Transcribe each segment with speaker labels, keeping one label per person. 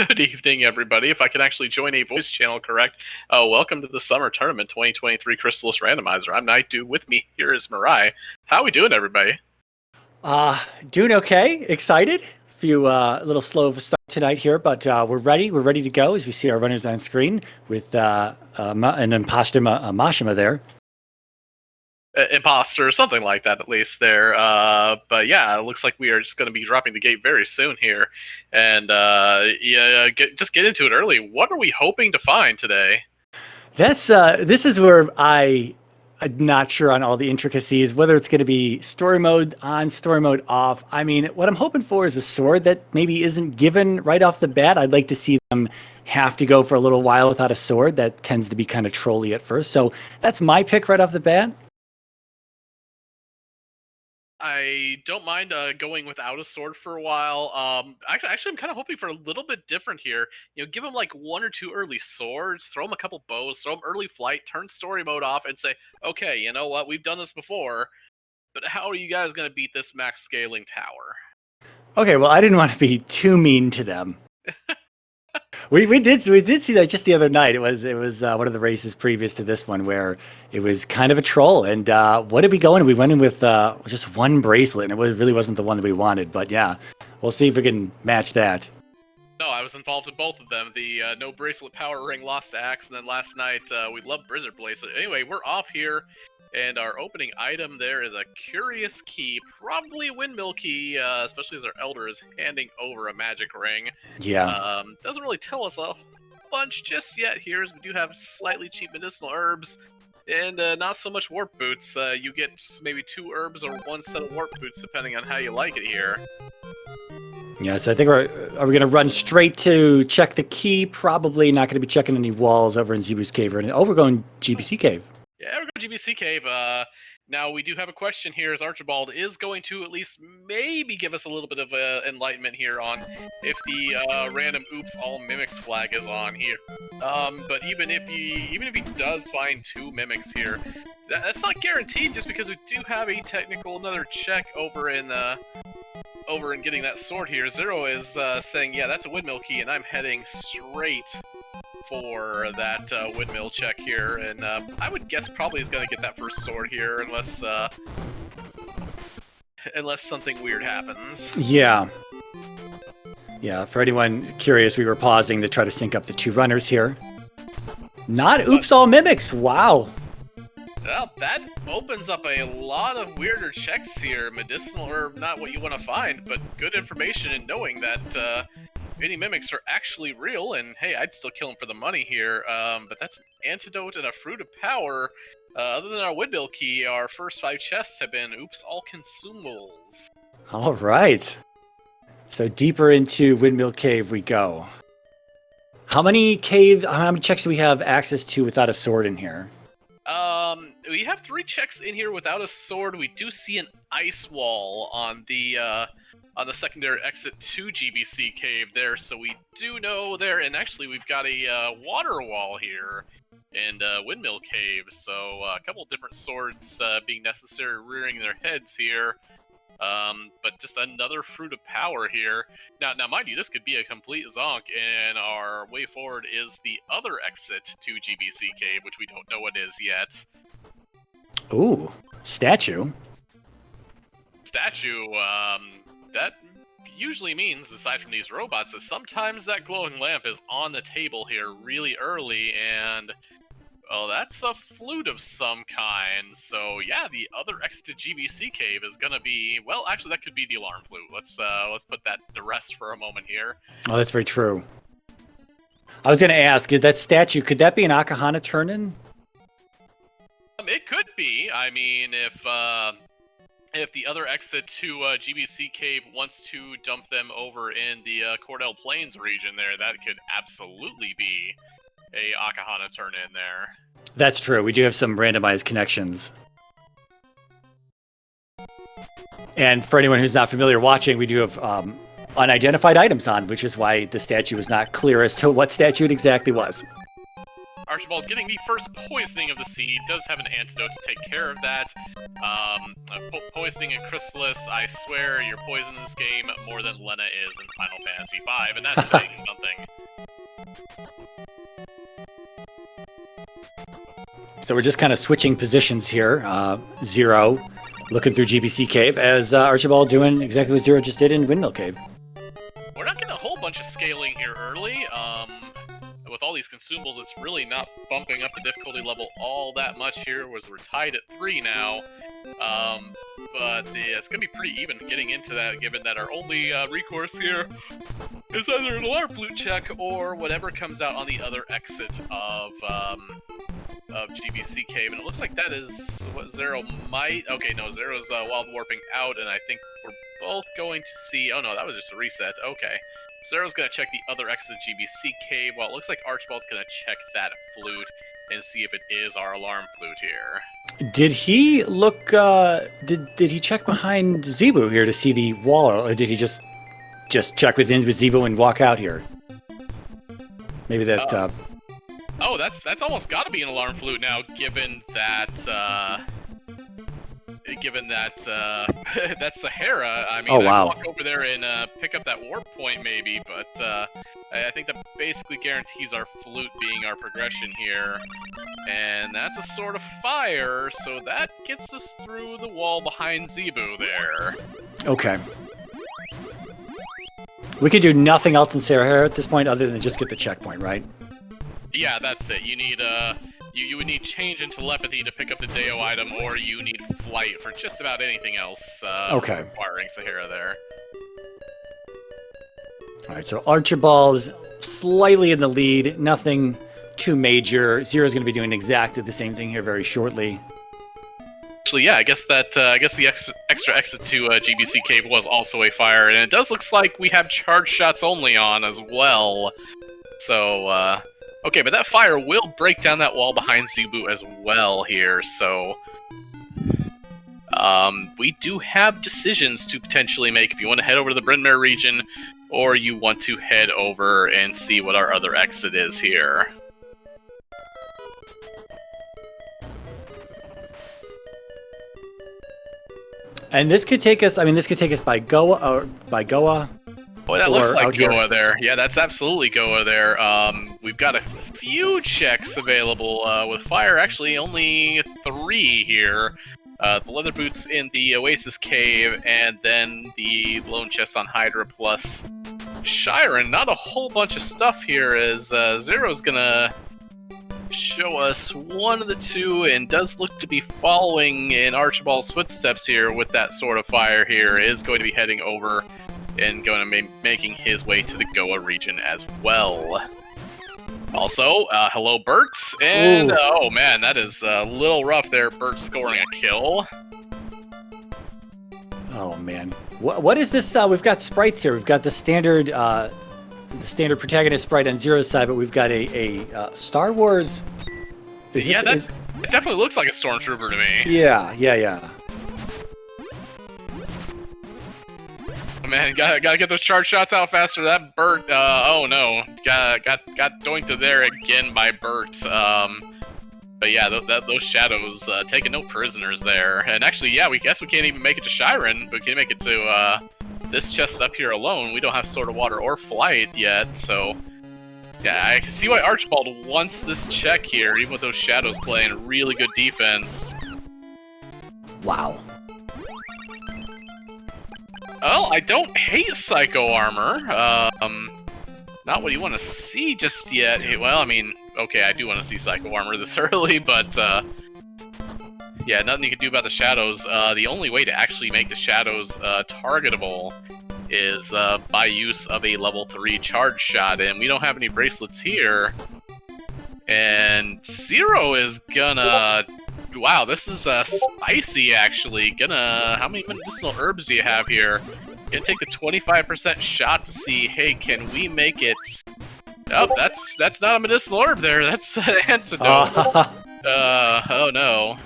Speaker 1: Good evening, everybody. If I can actually join a voice channel, correct. Welcome to the Summer Tournament 2023 Crystalis Randomizer. I'm Night Dude. With me here is Mirai. How are we doing, everybody?
Speaker 2: Doing okay. Excited. A little slow of a start tonight here, but we're ready. We're ready to go as we see our runners on screen with an imposter Mashima there.
Speaker 1: Imposter, something like that, at least there. But yeah, it looks like we are just going to be dropping the gate very soon here. And just get into it early. What are we hoping to find today?
Speaker 2: This is where I'm not sure on all the intricacies, whether it's going to be story mode on, story mode off. I mean, what I'm hoping for is a sword that maybe isn't given right off the bat. I'd like to see them have to go for a little while without a sword. That tends to be kind of trolly at first. So that's my pick right off the bat.
Speaker 1: I don't mind going without a sword for a while. Actually, I'm kind of hoping for a little bit different here. You know, give them like one or two early swords, throw them a couple bows, throw them early flight, turn story mode off, and say, okay, you know what, we've done this before, but how are you guys going to beat this max scaling tower?
Speaker 2: Okay, well, I didn't want to be too mean to them. We did see that just the other night. It was one of the races previous to this one where it was kind of a troll. And what did we go in? We went in with just one bracelet, and really wasn't the one that we wanted. But yeah, we'll see if we can match that.
Speaker 1: No, I was involved in both of them. The no bracelet power ring lost to Axe, and then last night we loved Blizzard bracelet. Anyway, we're off here, and our opening item there is a curious key, probably a windmill key, especially as our elder is handing over a magic ring.
Speaker 2: Yeah.
Speaker 1: Doesn't really tell us a bunch just yet here, as we do have slightly cheap medicinal herbs, and not so much warp boots. You get maybe 2 herbs or 1 set of warp boots, depending on how you like it here.
Speaker 2: Yeah, so I think are we going to run straight to check the key? Probably not going to be checking any walls over in Zebu's Cave or anything. Oh, we're going GBC Cave.
Speaker 1: Yeah, we're going GBC Cave. Now, we do have a question here, as Archibald is going to at least maybe give us a little bit of enlightenment here on if the random oops all mimics flag is on here. But even if he does find 2 mimics here, that's not guaranteed, just because we do have another check over in getting that sword here. Zero is saying, yeah, that's a windmill key, and I'm heading straight for that windmill check here, and I would guess probably is going to get that first sword here, unless something weird happens.
Speaker 2: Yeah. Yeah, for anyone curious, we were pausing to try to sync up the 2 runners here. Not oops all mimics, wow.
Speaker 1: Well, that opens up a lot of weirder checks here. Medicinal herb, not what you want to find, but good information in knowing that any mimics are actually real, and hey, I'd still kill them for the money here. But that's an antidote and a fruit of power. Other than our windmill key, our first 5 chests have been oops all consumables.
Speaker 2: All right. So deeper into Windmill Cave we go. How many checks do we have access to without a sword in here?
Speaker 1: We have 3 checks in here without a sword. We do see an ice wall on the secondary exit to GBC Cave there, so we do know there. And actually, we've got a water wall here in Windmill Cave, so a couple of different swords being necessary, rearing their heads here. But just another fruit of power here. Now, mind you, this could be a complete zonk, and our way forward is the other exit to GBC Cave, which we don't know what is yet.
Speaker 2: Ooh, statue.
Speaker 1: Statue, that usually means, aside from these robots, that sometimes that glowing lamp is on the table here really early, and well, that's a flute of some kind. So yeah, the other exit to GBC Cave is gonna be, well, actually that could be the alarm flute. Let's put that to rest for a moment here.
Speaker 2: Oh, that's very true. I was gonna ask, is that statue, could that be an Akahana turn-in?
Speaker 1: It could be. I mean, if the other exit to GBC Cave wants to dump them over in the Cordell Plains region there, that could absolutely be a Akahana turn-in there.
Speaker 2: That's true. We do have some randomized connections. And for anyone who's not familiar watching, we do have unidentified items on, which is why the statue was not clear as to what statue it exactly was.
Speaker 1: Archibald getting the first poisoning of the seed does have an antidote to take care of that. Poisoning in Crystalis, I swear you're poisoned in this game more than Lena is in Final Fantasy V, and that's saying something.
Speaker 2: So we're just kind of switching positions here. Zero looking through GBC Cave as Archibald doing exactly what Zero just did in Windmill Cave.
Speaker 1: We're not getting a whole bunch of scaling here early. With all these consumables, it's really not bumping up the difficulty level all that much here, as we're tied at 3 now. But yeah, it's going to be pretty even getting into that, given that our only recourse here is either an alarm flute check or whatever comes out on the other exit of GBC Cave. And it looks like that is what Zero might... Okay, no, Zero's wild warping out, and I think we're both going to see... Oh no, that was just a reset. Okay. Zero's going to check the other exit of GBC Cave, while it looks like Archibald's going to check that flute and see if it is our alarm flute here.
Speaker 2: Did he look, did he check behind Zebu here to see the wall, or did he just check with Zebu and walk out here? Maybe that,
Speaker 1: Oh, that's almost got to be an alarm flute now, given that, that's Sahara. I mean,
Speaker 2: oh, wow.
Speaker 1: I'd walk over there and pick up that warp point maybe, but I think that basically guarantees our flute being our progression here. And that's a sword of fire, so that gets us through the wall behind Zebu there.
Speaker 2: Okay. We could do nothing else in Sahara at this point other than just get the checkpoint, right?
Speaker 1: Yeah, that's it. You need you would need change in telepathy to pick up the Deo item, or you need flight for just about anything else.
Speaker 2: Okay.
Speaker 1: Requiring Sahara there.
Speaker 2: All right, so Archibald slightly in the lead, nothing too major. Zero's going to be doing exactly the same thing here very shortly.
Speaker 1: Actually, yeah, I guess the extra exit to GBC Cave was also a fire, and it does looks like we have charge shots only on as well. So, okay, but that fire will break down that wall behind Zebu as well here, so... we do have decisions to potentially make if you want to head over to the Bryn Mawr region, or you want to head over and see what our other exit is here.
Speaker 2: And this could take us, I mean, this could take us by Goa, or by Goa.
Speaker 1: Boy, that looks like Goa
Speaker 2: here.
Speaker 1: there. Yeah, that's absolutely Goa there. We've got a few checks available with fire. Actually, only 3 here. The leather boots in the Oasis Cave, and then the lone chest on Hydra plus Shiren. Not a whole bunch of stuff here, as Zero's gonna show us one of the 2, and does look to be following in Archibald's footsteps here with that sword of fire here. Is going to be heading over and going to be making his way to the Goa region as well. Also, hello Bert, and oh man, that is a little rough there, Bert scoring a kill.
Speaker 2: Oh man, what is this? We've got sprites here. We've got the standard protagonist sprite on Zero's side, but we've got a Star Wars.
Speaker 1: It definitely looks like a stormtrooper to me.
Speaker 2: Yeah.
Speaker 1: Man, gotta get those charge shots out faster. That Bert, oh no, got doinked there again by Bert. But yeah, those shadows taking no prisoners there. And actually, yeah, we guess we can't even make it to Shiren, but we can make it to this chest up here alone. We don't have Sword of Water or Flight yet, so yeah, I can see why Archibald wants this check here, even with those shadows playing really good defense.
Speaker 2: Wow.
Speaker 1: Oh, I don't hate Psycho Armor. Not what you want to see just yet. Well, I mean, okay, I do want to see Psycho Armor this early, but yeah, nothing you can do about the shadows. The only way to actually make the shadows targetable is by use of a level 3 charge shot, and we don't have any bracelets here. And Zero is gonna... Wow, this is spicy, actually. How many medicinal herbs do you have here? Gonna take the 25% shot to see, hey, can we make it... Oh, that's not a medicinal herb there. That's an antidote. Oh no.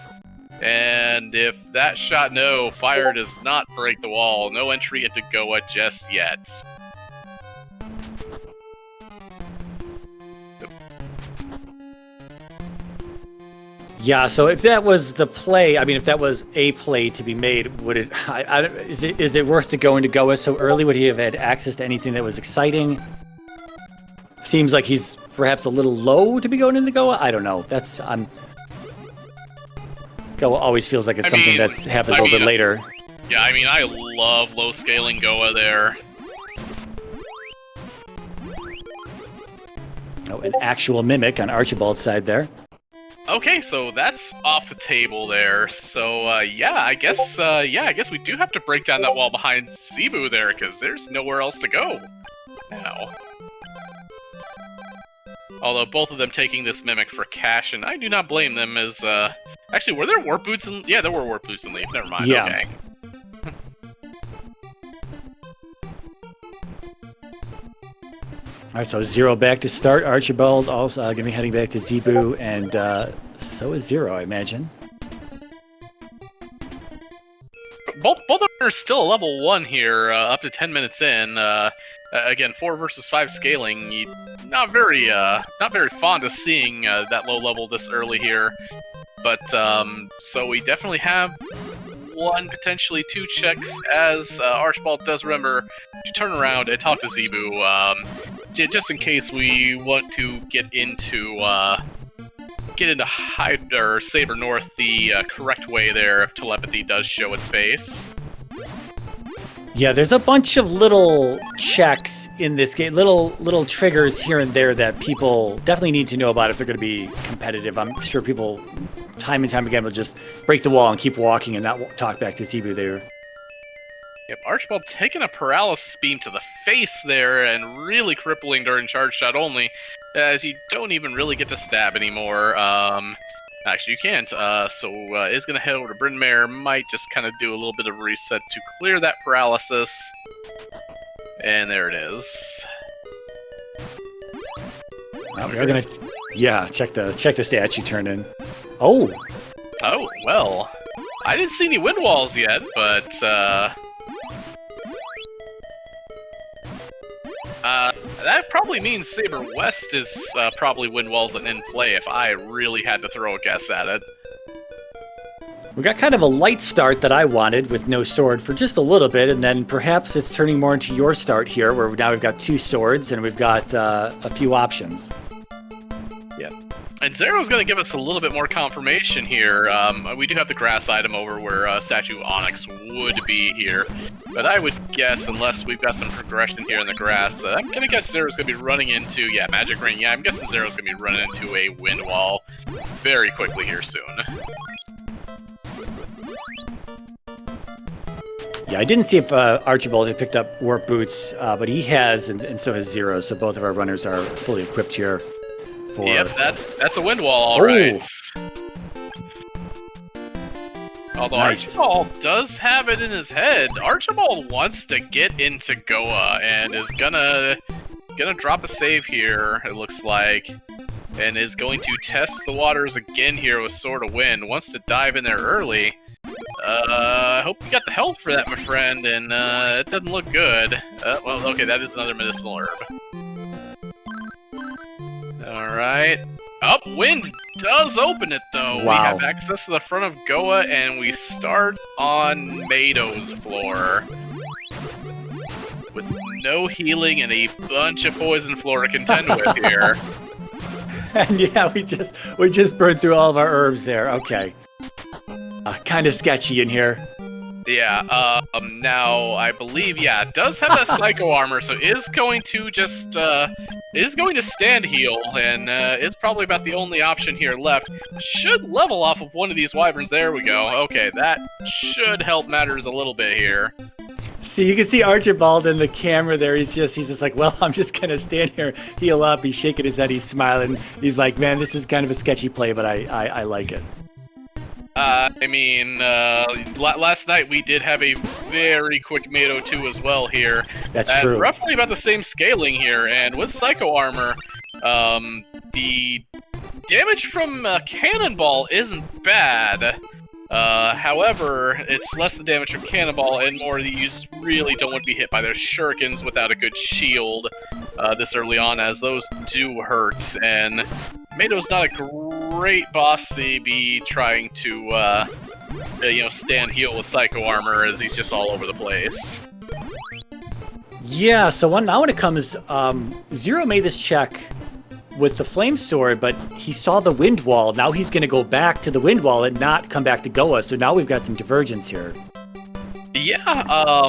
Speaker 1: And if that shot fire does not break the wall. No entry into Goa just yet.
Speaker 2: Yeah, so if that was the play, I mean, if that was a play to be made, would it? Is it worth to go into Goa so early? Would he have had access to anything that was exciting? Seems like he's perhaps a little low to be going into Goa. I don't know. Goa always feels like it's something that happens a little bit later.
Speaker 1: Yeah, I mean, I love low scaling Goa there.
Speaker 2: Oh, an actual mimic on Archibald's side there.
Speaker 1: Okay, so that's off the table there. So yeah, I guess we do have to break down that wall behind Zebu there, because there's nowhere else to go now. Although both of them taking this mimic for cash, and I do not blame them. As actually, were there warp boots in? Yeah, there were warp boots in Leaf. Never mind.
Speaker 2: Yeah.
Speaker 1: Okay.
Speaker 2: All right, so Zero back to start. Archibald also going to be heading back to Zebu, and so is Zero, I imagine.
Speaker 1: Both of them are still level 1 here, up to 10 minutes in. Again, 4 versus 5 scaling. Not very fond of seeing that low level this early here. But so we definitely have 1, potentially 2 checks, as Archibald does remember to turn around and talk to Zebu. Just in case we want to get into Hyde or Saber North the correct way there, if telepathy does show its face.
Speaker 2: Yeah, there's a bunch of little checks in this game, little triggers here and there that people definitely need to know about if they're going to be competitive. I'm sure people, time and time again, will just break the wall and keep walking and not talk back to Zebu there.
Speaker 1: Yep, Archibald taking a paralysis beam to the face there and really crippling during charge shot only, as you don't even really get to stab anymore. Actually, you can't. So is going to head over to Bryn Mawr, might just kind of do a little bit of a reset to clear that paralysis. And there it is.
Speaker 2: We're going to, yeah, check the stats you turned in. Oh!
Speaker 1: Oh, well. I didn't see any wind walls yet, but that probably means Saber West is probably wind walls and in play if I really had to throw a guess at it.
Speaker 2: We got kind of a light start that I wanted with no sword for just a little bit, and then perhaps it's turning more into your start here, where now we've got 2 swords and we've got a few options.
Speaker 1: Yep. And Zerro's going to give us a little bit more confirmation here. We do have the grass item over where Statue Onyx would be here. But I would guess, unless we've got some progression here in the grass, I'm going to guess Zerro's going to be running into, yeah, Magic Ring. Yeah, I'm guessing Zerro's going to be running into a wind wall very quickly here soon.
Speaker 2: Yeah, I didn't see if Archibald had picked up Warp Boots, but he has, and so has Zero, so both of our runners are fully equipped here.
Speaker 1: Yep, that's a wind wall, alright. Although nice. Archibald does have it in his head. Archibald wants to get into Goa and is gonna drop a save here, it looks like. And is going to test the waters again here with Sword of Wind. Wants to dive in there early. I hope you got the health for that, my friend, and it doesn't look good. Well, okay, that is another medicinal herb. Alright. Wind does open it, though. Wow. We have access to the front of Goa, and we start on Mado's floor. With no healing and a bunch of poison floor to contend with here.
Speaker 2: And yeah, we just burned through all of our herbs there. Okay. Kind of sketchy in here.
Speaker 1: Yeah, now, I believe, yeah, it does have that Psycho Armor, so is going to just, is going to stand heal, and it's probably about the only option here left. Should level off of one of these wyverns. There we go. Okay, that should help matters a little bit here.
Speaker 2: See, you can see Archibald in the camera there. He's just like, well, I'm just gonna stand here, heal up. He's shaking his head, he's smiling. He's like, man, this is kind of a sketchy play, but I like it.
Speaker 1: I mean, last night we did have a very quick Mado 2 as well here.
Speaker 2: That's true.
Speaker 1: Roughly about the same scaling here, and with Psycho Armor, the damage from Cannonball isn't bad. However, it's less the damage from Cannonball and more that you just really don't want to be hit by those shurikens without a good shield this early on, as those do hurt. And Mado's not a great boss to be trying to, stand heal with Psycho Armor, as he's just all over the place.
Speaker 2: Yeah, so now when it comes, Zero made this check with the flame sword, but he saw the wind wall. Now he's going to go back to the wind wall and not come back to Goa. So now we've got some divergence here.
Speaker 1: Yeah,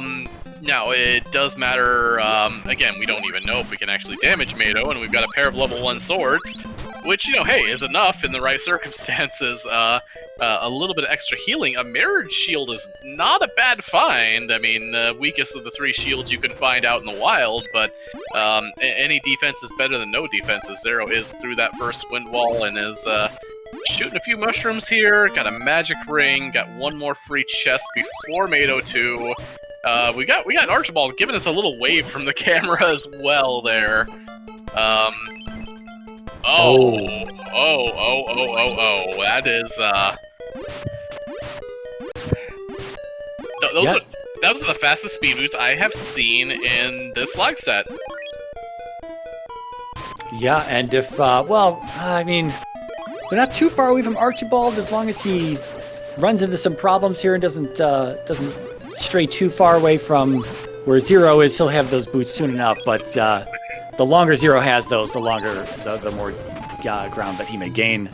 Speaker 1: now it does matter, again, we don't even know if we can actually damage Mado, and we've got a pair of level 1 swords, which, you know, hey, is enough in the right circumstances. A little bit of extra healing. A mirrored shield is not a bad find. I mean, weakest of the 3 shields you can find out in the wild, but any defense is better than no defense, as Zerro is through that first wind wall and is shooting a few mushrooms here. Got a magic ring, got 1 more free chest before Mado 2. We got Archibald giving us a little wave from the camera as well there. That is, that was the fastest speed boots I have seen in this flag set.
Speaker 2: Yeah, and if, well, I mean, they're not too far away from Archibald as long as he runs into some problems here and doesn't stray too far away from where Zerro is. He'll have those boots soon enough, but the longer Zerro has those, the longer, the more ground that he may gain.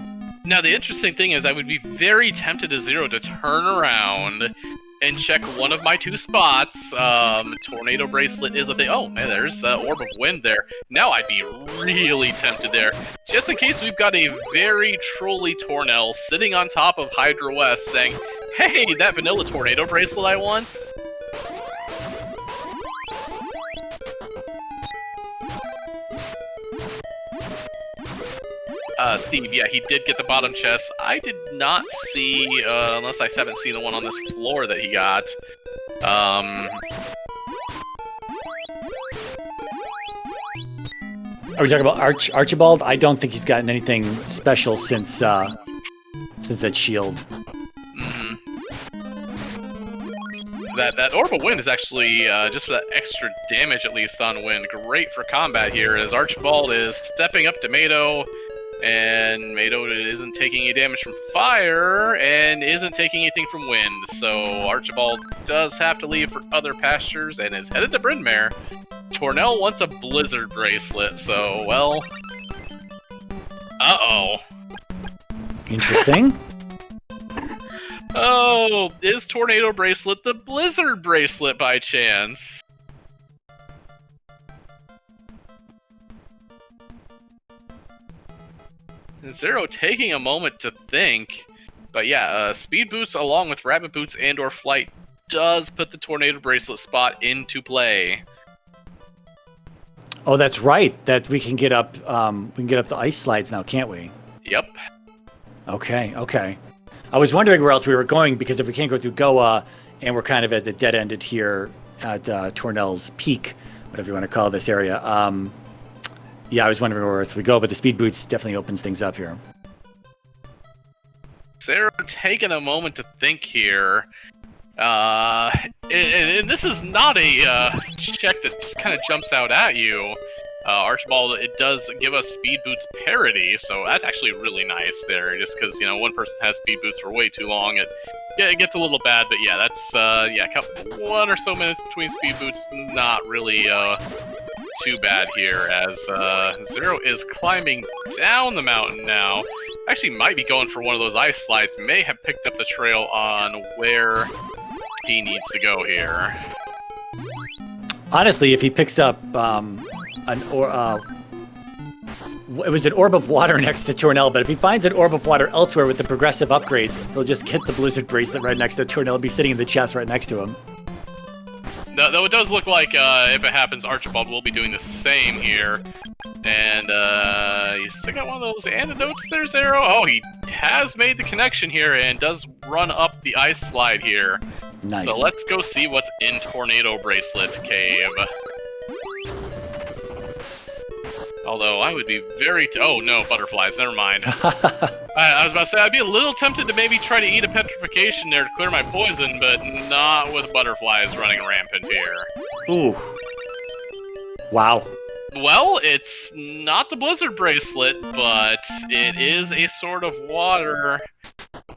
Speaker 1: Now, the interesting thing is I would be very tempted as Zerro to turn around and check one of my 2 spots. Tornado Bracelet is a thing. Oh, man, there's Orb of Wind there. Now I'd be really tempted there. Just in case we've got a very trolly Tornell sitting on top of Hydra West saying, hey, that vanilla Tornado Bracelet I want? Steve, yeah, he did get the bottom chest. I did not see, unless I haven't seen the one on this floor that he got.
Speaker 2: Are we talking about Archibald? I don't think he's gotten anything special since that shield.
Speaker 1: Mm-hmm. That Orb of Wind is actually, just for that extra damage at least on Wind, great for combat here, as Archibald is stepping up to Mado. And Mado isn't taking any damage from fire, and isn't taking anything from wind, so Archibald does have to leave for other pastures, and is headed to Bryn Mawr. Tornell wants a Blizzard Bracelet, so, well... Uh-oh.
Speaker 2: Interesting.
Speaker 1: Oh, is Tornado Bracelet the Blizzard Bracelet by chance? Zerro taking a moment to think, but yeah, Speed Boots along with Rabbit Boots and or Flight does put the Tornado Bracelet spot into play.
Speaker 2: Oh, that's right. That we can get up. We can get up the ice slides now, can't we?
Speaker 1: Yep.
Speaker 2: Okay. I was wondering where else we were going, because if we can't go through Goa and we're kind of at the dead ended here at Tornell's Peak, whatever you want to call this area. Yeah, I was wondering where else we go, but the Speed Boots definitely opens things up here.
Speaker 1: Zerro taking a moment to think here. And this is not a check that just kind of jumps out at you. Archibald, it does give us Speed Boots parity, so that's actually really nice there, just because, you know, one person has Speed Boots for way too long, it gets a little bad, but yeah, that's, yeah, 1 or so minutes between Speed Boots, not really, too bad here, as Zerro is climbing down the mountain now. Actually might be going for one of those ice slides, may have picked up the trail on where he needs to go here.
Speaker 2: Honestly, if he picks up it was an Orb of Water next to Tornell, but if he finds an Orb of Water elsewhere with the progressive upgrades, he'll just get the Blizzard Bracelet right next to Tornell and be sitting in the chest right next to him.
Speaker 1: Though it does look like, if it happens, Archibald will be doing the same here. And, you still got one of those antidotes there, Zerro? Oh, he has made the connection here and does run up the ice slide here.
Speaker 2: Nice.
Speaker 1: So let's go see what's in Tornado Bracelet Cave. Although I would be very... oh, no, butterflies, never mind. I was about to say, I'd be a little tempted to maybe try to eat a petrification there to clear my poison, but not with butterflies running rampant here.
Speaker 2: Ooh. Wow.
Speaker 1: Well, it's not the Blizzard Bracelet, but it is a Sword of Water,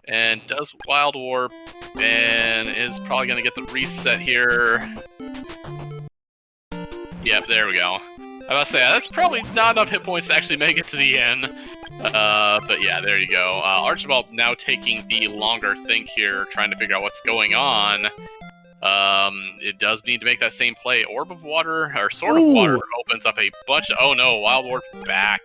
Speaker 1: and does Wild Warp, and is probably going to get the reset here. Yep, there we go. I must say, that's probably not enough hit points to actually make it to the end. But yeah, there you go. Archibald now taking the longer think here, trying to figure out what's going on. It does need to make that same play. Orb of Water, or Sword of Water, opens up a bunch of... Oh no, Wild Warp back.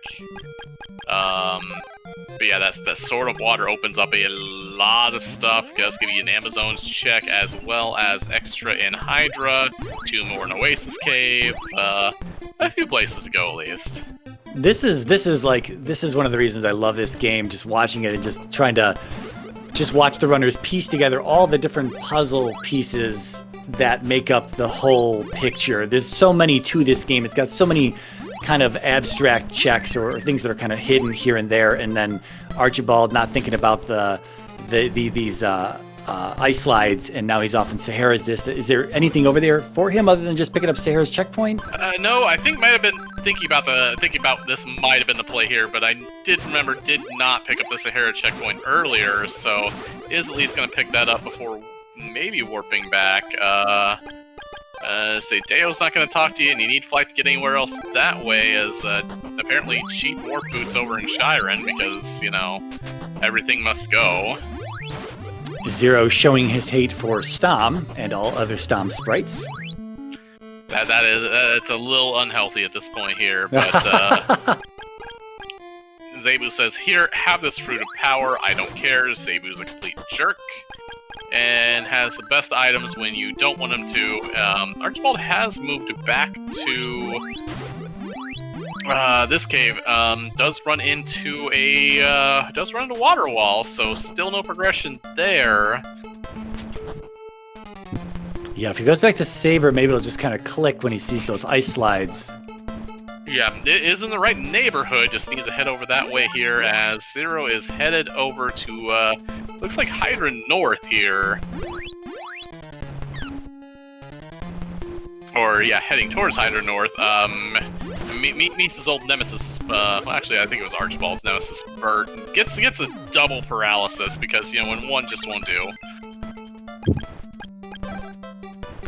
Speaker 1: But yeah, that Sword of Water opens up a lot of stuff. It does give you an Amazon's check, as well as extra in Hydra, 2 more in Oasis Cave, a few places to go at least.
Speaker 2: This is one of the reasons I love this game, just watching it and just trying to watch the runners piece together all the different puzzle pieces that make up the whole picture. There's so many to this game. It's got so many kind of abstract checks or things that are kind of hidden here and there, and then Archibald not thinking about these ice slides, and now he's off in Sahara's distance. Is there anything over there for him other than just picking up Sahara's checkpoint?
Speaker 1: No, I think might have been thinking about this might have been the play here, but I did not pick up the Sahara checkpoint earlier, so is at least going to pick that up before maybe warping back. Say Deo's not going to talk to you, and you need flight to get anywhere else that way, as apparently cheap warp boots over in Shiren, because, you know, everything must go.
Speaker 2: Zero showing his hate for Stom and all other Stom sprites.
Speaker 1: That is it's a little unhealthy at this point here, but Zebu says, "Here, have this fruit of power. I don't care." Zebu's a complete jerk and has the best items when you don't want him to. Archibald has moved back to this cave. Does run into a water wall, so still no progression there.
Speaker 2: Yeah, if he goes back to Saber, maybe it'll just kind of click when he sees those ice slides.
Speaker 1: Yeah, it is in the right neighborhood, just needs to head over that way here, as Zero is headed over to, looks like Hydra North here. Or, yeah, heading towards Hydra North. Meets his old nemesis, well, actually, I think it was Archibald's nemesis, Bert. Gets a double paralysis, because, you know, when one just won't do.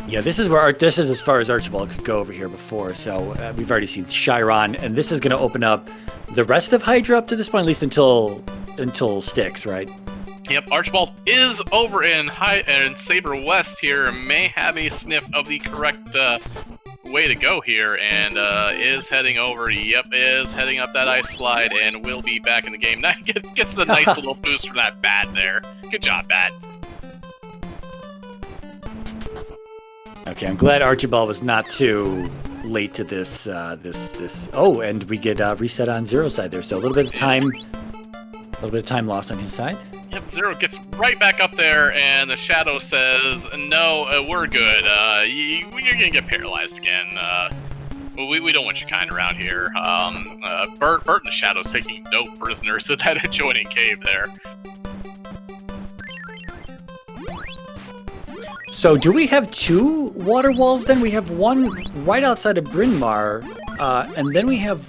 Speaker 2: Yeah, this is as far as Archibald could go over here before, so we've already seen Chiron, and this is going to open up the rest of Hydra up to this point, at least until Styx, right?
Speaker 1: Yep, Archibald is over in Saber West here, may have a sniff of the correct way to go here, and is heading over, is heading up that ice slide, and will be back in the game. That gets the nice little boost from that bat there. Good job, bat.
Speaker 2: Okay, I'm glad Archibald was not too late to this. Oh, and we get reset on Zero's side there, so a little bit of time lost on his side.
Speaker 1: Yep, Zero gets right back up there, and the Shadow says, "No, we're good. You're gonna get paralyzed again. We don't want you kind around here." Bert and the Shadow's taking no prisoners at that adjoining cave there.
Speaker 2: So do we have 2 water walls then? We have one right outside of Bryn Mawr, and then we have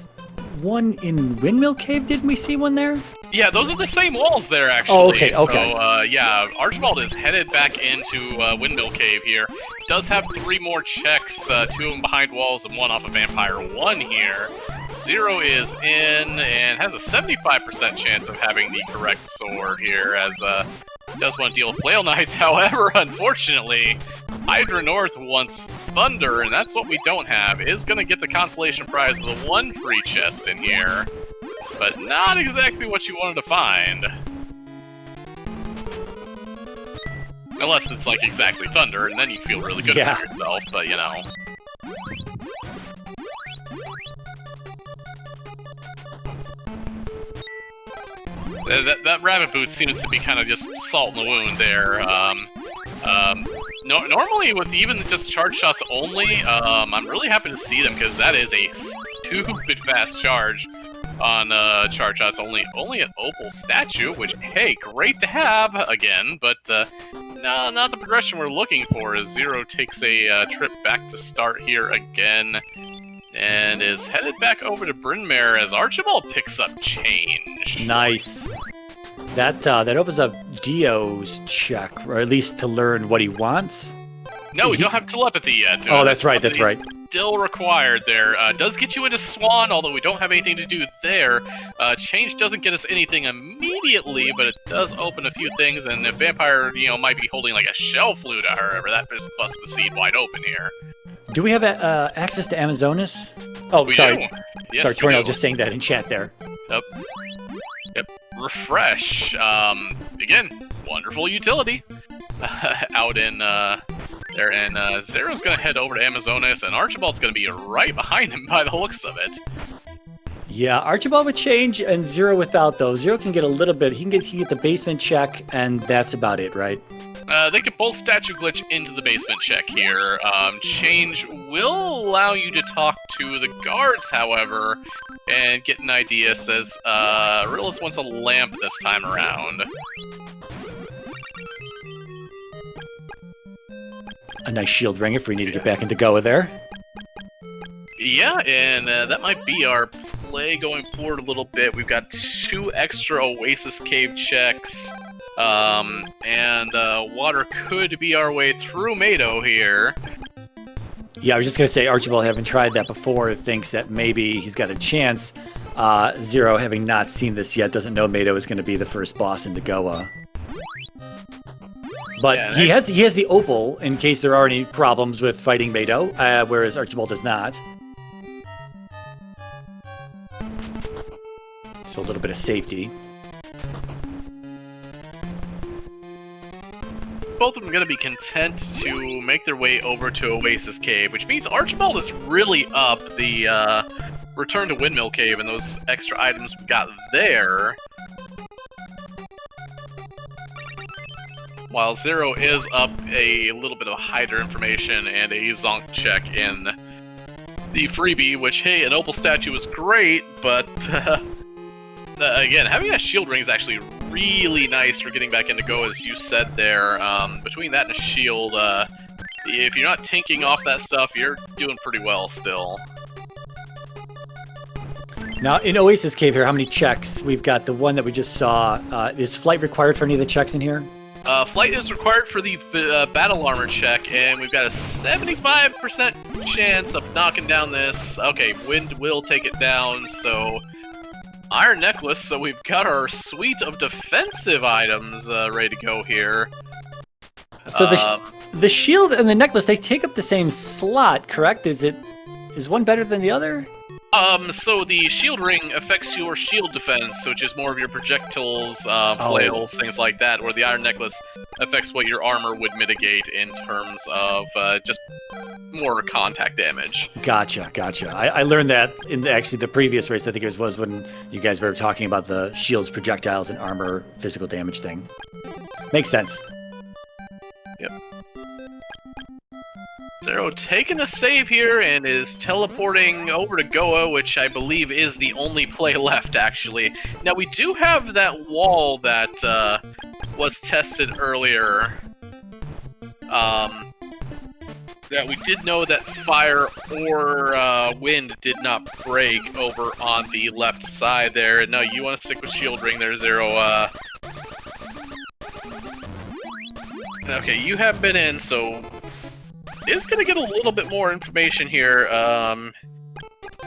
Speaker 2: one in Windmill Cave. Didn't we see one there?
Speaker 1: Yeah, those are the same walls there, actually.
Speaker 2: Oh, okay.
Speaker 1: So, yeah, Archibald is headed back into Windmill Cave here. Does have 3 more checks, 2 of them behind walls and 1 off of Vampire 1 here. Zero is in and has a 75% chance of having the correct sword here, as does want to deal with Flail Knights. However, unfortunately, Hydra North wants Thunder, and that's what we don't have. Is going to get the consolation prize of the 1 free chest in here, but not exactly what you wanted to find. Unless it's like exactly Thunder, and then you feel really good about yourself, but you know. That rabbit boot seems to be kind of just salt in the wound there. Normally with even just charge shots only, I'm really happy to see them, because that is a stupid fast charge on charge shots only an opal statue, which, hey, great to have again, but no, not the progression we're looking for, as Zero takes a trip back to start here again, and is headed back over to Bryn Mawr as Archibald picks up change.
Speaker 2: Nice. That opens up Dio's check, or at least to learn what he wants.
Speaker 1: No, we don't have telepathy yet.
Speaker 2: Oh, that's right, that's right.
Speaker 1: still required there. Does get you into Swan, although we don't have anything to do there. Change doesn't get us anything immediately, but it does open a few things, and the Vampire, might be holding like a shell flute at her, that just busts the seed wide open here.
Speaker 2: Do we have access to Amazonas? Oh,
Speaker 1: We
Speaker 2: sorry.
Speaker 1: do. Yes,
Speaker 2: Sorry,
Speaker 1: we
Speaker 2: Tornell
Speaker 1: do.
Speaker 2: just saying that in chat there.
Speaker 1: Yep. Refresh. Again, wonderful utility. Out in there, and Zerro's gonna head over to Amazonas, and Archibald's gonna be right behind him by the looks of it.
Speaker 2: Yeah, Archibald with change and Zero without, though. Zero can get a little bit. He can get the basement check, and that's about it, right?
Speaker 1: They can both statue glitch into the basement check here. Change will allow you to talk to the guards, however, and get an idea. Says, Realist wants a lamp this time around.
Speaker 2: A nice shield ring if we need to get back into Goa there.
Speaker 1: Yeah, and that might be our play going forward a little bit. We've got 2 extra Oasis Cave checks. And water could be our way through Mado here.
Speaker 2: Yeah, I was just going to say, Archibald, having tried that before, thinks that maybe he's got a chance. Zero, having not seen this yet, doesn't know Mado is going to be the first boss into Goa. But
Speaker 1: yeah,
Speaker 2: he has the opal in case there are any problems with fighting Mado, whereas Archibald does not. So a little bit of safety.
Speaker 1: Both of them going to be content to make their way over to Oasis Cave, which means Archibald is really up the return to Windmill Cave and those extra items we got there. While Zero is up a little bit of Hydra information and a Zonk check in the freebie, which, hey, an opal statue is great, but again, having a shield ring is actually really nice for getting back into Go, as you said there. Between that and a shield, if you're not tanking off that stuff, you're doing pretty well still.
Speaker 2: Now, in Oasis Cave here, how many checks? We've got the one that we just saw. Is flight required for any of the checks in here?
Speaker 1: Flight is required for the battle armor check, and we've got a 75% chance of knocking down this. Okay, wind will take it down, so Iron Necklace, so we've got our suite of defensive items ready to go here.
Speaker 2: So the shield and the necklace, they take up the same slot, correct? Is one better than the other?
Speaker 1: So the shield ring affects your shield defense, which is more of your projectiles, flails, things like that, where the Iron Necklace affects what your armor would mitigate in terms of just more contact damage.
Speaker 2: Gotcha. I learned that in actually the previous race, I think it was when you guys were talking about the shields, projectiles, and armor physical damage thing. Makes sense.
Speaker 1: Yep. Zero taking a save here and is teleporting over to Goa, which I believe is the only play left, actually. Now, we do have that wall that was tested earlier. That we did know that fire or wind did not break over on the left side there. No, you want to stick with shield ring there, Zero. Okay, you have been in, so it's gonna get a little bit more information here.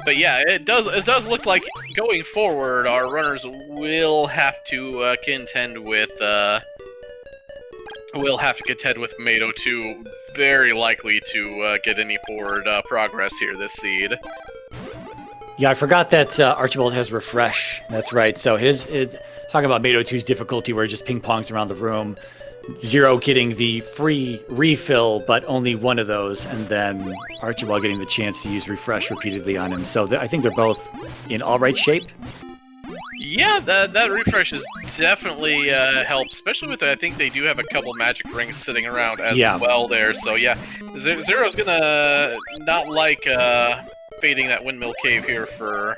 Speaker 1: But yeah, it does look like going forward, our runners will have to contend with Mado 2, very likely to get any forward progress here this seed.
Speaker 2: Yeah, I forgot that Archibald has refresh. That's right. So his talking about Mado 2's difficulty, where it just ping pongs around the room. Zero getting the free refill, but only one of those, and then Archibald getting the chance to use refresh repeatedly on him. So I think they're both in all right shape.
Speaker 1: Yeah, that refresh is definitely helped, especially with, I think they do have a couple magic rings sitting around as well there. So yeah, Zero's gonna not like fading that Windmill Cave here for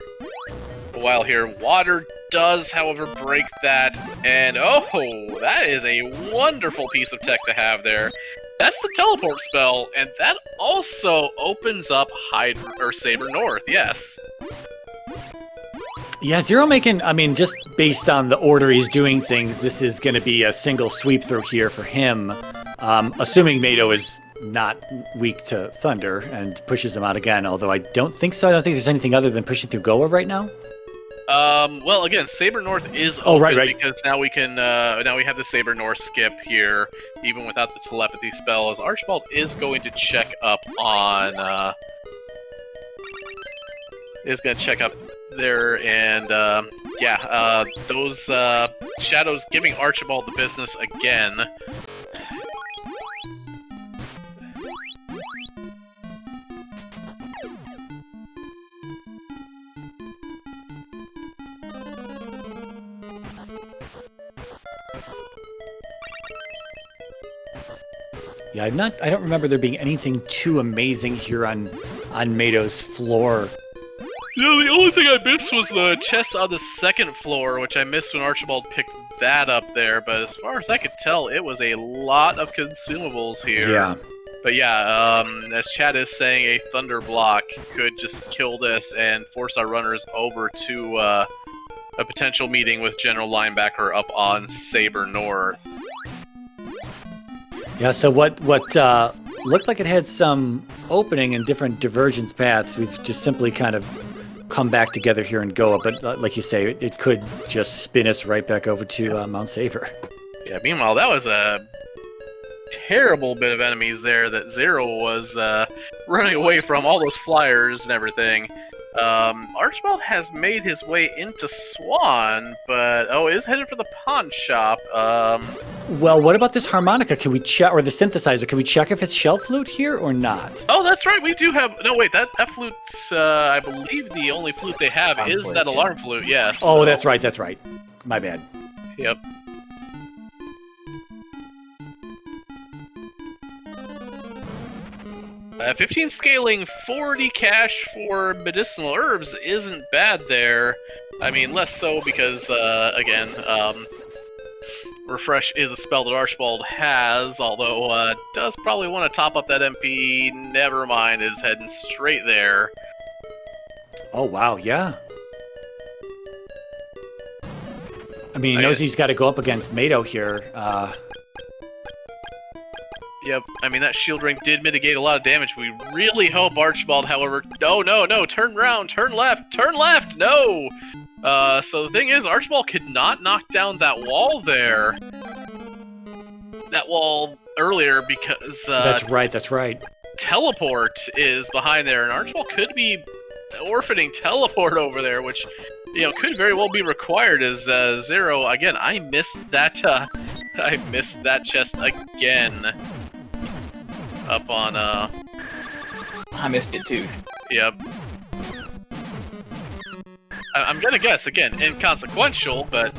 Speaker 1: a while here. Water does, however, break that, and oh, that is a wonderful piece of tech to have there. That's the teleport spell, and that also opens up Hydra or Saber North. Yes.
Speaker 2: Yeah, Zero making, I mean, just based on the order he's doing things, this is going to be a single sweep through here for him. Assuming Mado is not weak to Thunder and pushes him out again, although I don't think so. I don't think there's anything other than pushing through Goa right now.
Speaker 1: Well, again, Saber North is open because now we can now we have the Saber North skip here, even without the telepathy spell. As Archibald is going to check up on is going to check up there, and those shadows giving Archibald the business again.
Speaker 2: Yeah, I don't remember there being anything too amazing here on Mado's floor.
Speaker 1: Yeah, the only thing I missed was the chest on the second floor, which I missed when Archibald picked that up there. But as far as I could tell, it was a lot of consumables here.
Speaker 2: Yeah.
Speaker 1: But yeah, as Chad is saying, a Thunder Block could just kill this and force our runners over to a potential meeting with General Linebacker up on Saber North.
Speaker 2: Yeah, so what looked like it had some opening in different divergence paths, we've just simply kind of come back together here in Goa, but like you say, it could just spin us right back over to Mount Saber. Yeah,
Speaker 1: meanwhile, that was a terrible bit of enemies there that Zero was running away from, all those flyers and everything. Archibald has made his way into Swan, but is headed for the pawn shop.
Speaker 2: Well, what about this harmonica? Can we check, or the synthesizer? Can we check if it's shell flute here or not?
Speaker 1: Oh, that's right. We do have. No, wait. That flute's. I believe the only flute they have is that alarm flute. Yes.
Speaker 2: Oh, that's right. That's right. My bad.
Speaker 1: Yep. 15 scaling, 40 cash for medicinal herbs isn't bad there. I mean, less so because, again, Refresh is a spell that Archibald has, although does probably want to top up that MP. Never mind, is heading straight there.
Speaker 2: Oh, wow, yeah. I mean, he knows he's got to go up against Mado here.
Speaker 1: Yep, I mean, that shield ring did mitigate a lot of damage. We really hope Archibald, however... No, turn around, turn left, no! So the thing is, Archibald could not knock down that wall there. That wall earlier because...
Speaker 2: That's right.
Speaker 1: Teleport is behind there, and Archibald could be orphaning teleport over there, which, could very well be required as Zero... Again, I missed that chest again. Up on,
Speaker 3: I missed it too.
Speaker 1: Yep. I'm gonna guess, again, inconsequential, but...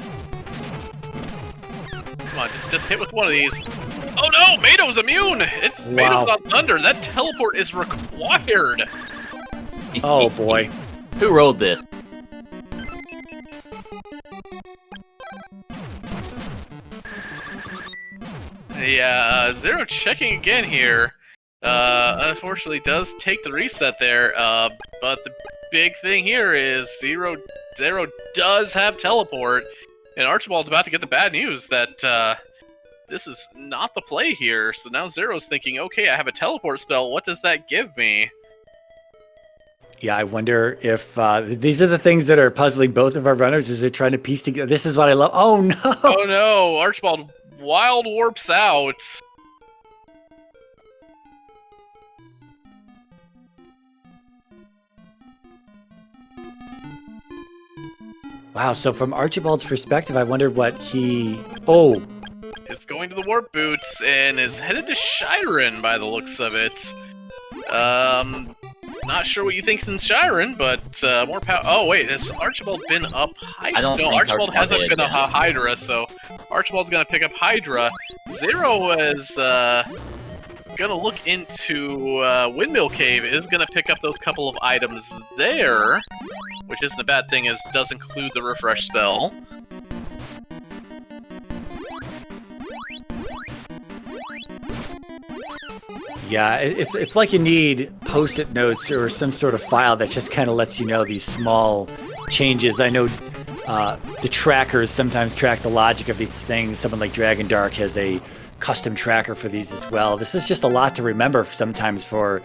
Speaker 1: Come on, just hit with one of these. Oh no! Mado's immune! Mado's on Thunder! That teleport is required!
Speaker 2: Oh boy.
Speaker 3: Who rolled this?
Speaker 1: Yeah, Zero checking again here. Unfortunately does take the reset there, but the big thing here is Zero does have teleport, and Archibald's about to get the bad news that this is not the play here. So now Zero's thinking, okay, I have a teleport spell, what does that give me?
Speaker 2: Yeah, I wonder if these are the things that are puzzling both of our runners as they're trying to piece together. This is what I love. Oh no!
Speaker 1: Oh no, Archibald wild warps out.
Speaker 2: Wow, so from Archibald's perspective, I wonder what he...
Speaker 1: is going to the warp boots and is headed to Shiren by the looks of it. Not sure what you think in Shiren, but more power. Oh wait, has Archibald been up Hydra? No, Archibald hasn't been up Hydra, so Archibald's gonna pick up Hydra. Zero is gonna look into Windmill Cave, is gonna pick up those couple of items there, which isn't a bad thing, as it does include the refresh spell.
Speaker 2: Yeah, it's like you need post-it notes or some sort of file that just kind of lets you know these small changes. I know the trackers sometimes track the logic of these things. Someone like Dragon Dark has a custom tracker for these as well. This is just a lot to remember sometimes for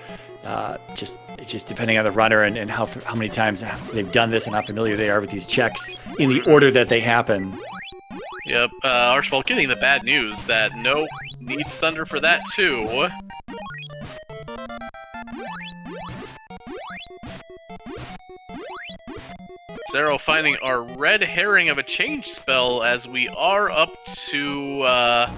Speaker 2: just depending on the runner and how many times they've done this and how familiar they are with these checks in the order that they happen.
Speaker 1: Yep, Archibald getting the bad news that nope, needs Thunder for that too. Zero finding our red herring of a change spell as we are up to the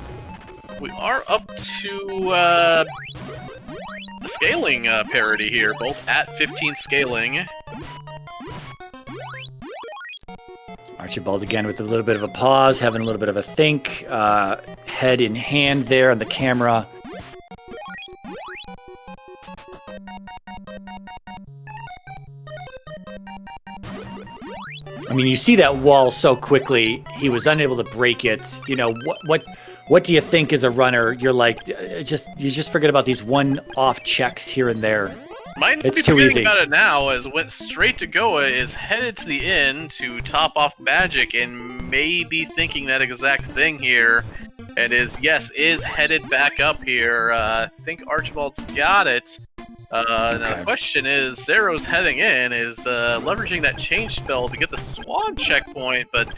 Speaker 1: scaling parity here, both at 15 scaling.
Speaker 2: Archibald again with a little bit of a pause, having a little bit of a think, head in hand there on the camera. I mean, you see that wall so quickly, he was unable to break it. You know, what do you think as a runner? You're like, you just forget about these one-off checks here and there.
Speaker 1: Might not
Speaker 2: It's
Speaker 1: be
Speaker 2: too
Speaker 1: forgetting
Speaker 2: easy.
Speaker 1: about it now, as went straight to Goa is headed to the inn to top off Magic and maybe thinking that exact thing here. And is headed back up here. I think Archibald's got it. Now the question is, Zero's heading in, is leveraging that change spell to get the Swan checkpoint, but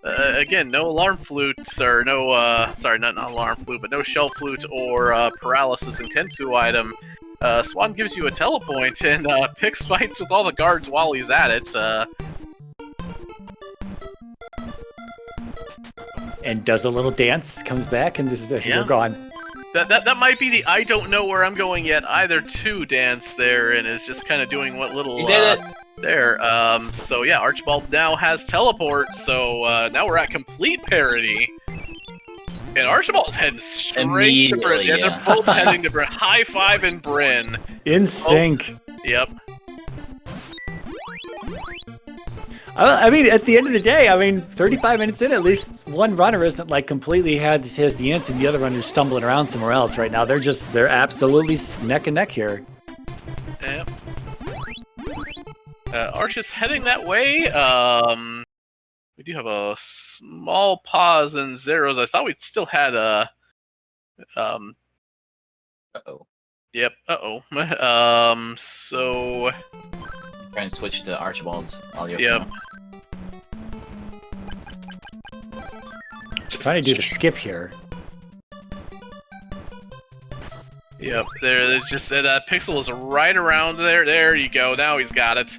Speaker 1: again, no alarm flutes, or no, sorry, not alarm flute, but no shell flute or paralysis intensu item. Swan gives you a telepoint and picks fights with all the guards while he's at it.
Speaker 2: And does a little dance, comes back, and they're gone.
Speaker 1: That might be the I don't know where I'm going yet either to dance there, and is just kind of doing what little
Speaker 3: You did it.
Speaker 1: there. So yeah, Archibald now has teleport, so now we're at complete parity. And Archibald's heading straight to Bryn. Yeah, they're both heading to Bryn. High five and Bryn.
Speaker 2: In sync.
Speaker 1: Yep.
Speaker 2: I mean, at the end of the day, I mean, 35 minutes in, at least one runner isn't like completely has the int, and the other runner's stumbling around somewhere else right now. They're absolutely neck and neck here.
Speaker 1: Yep. Arch is heading that way. We do have a small pause in Zeros. I thought we still had a.
Speaker 3: Uh-oh.
Speaker 1: Yep. So.
Speaker 3: Trying to switch to Archibald's audio.
Speaker 1: Yep.
Speaker 2: Trying to do the skip here.
Speaker 1: Yep. There. Just that pixel is right around there. There you go. Now he's got it.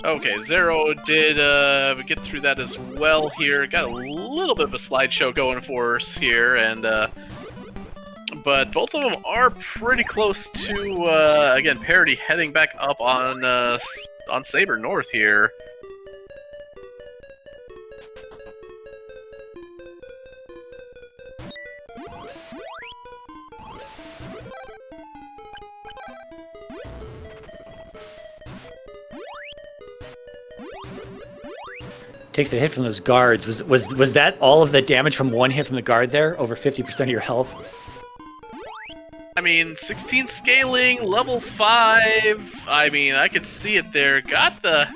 Speaker 1: Okay, Zero did get through that as well here. Got a little bit of a slideshow going for us here, and but both of them are pretty close to again parity, heading back up on Saber North here.
Speaker 2: Takes a hit from those guards. Was that all of the damage from one hit from the guard there? Over 50% of your health?
Speaker 1: I mean, 16 scaling, level 5. I mean, I could see it there. Got the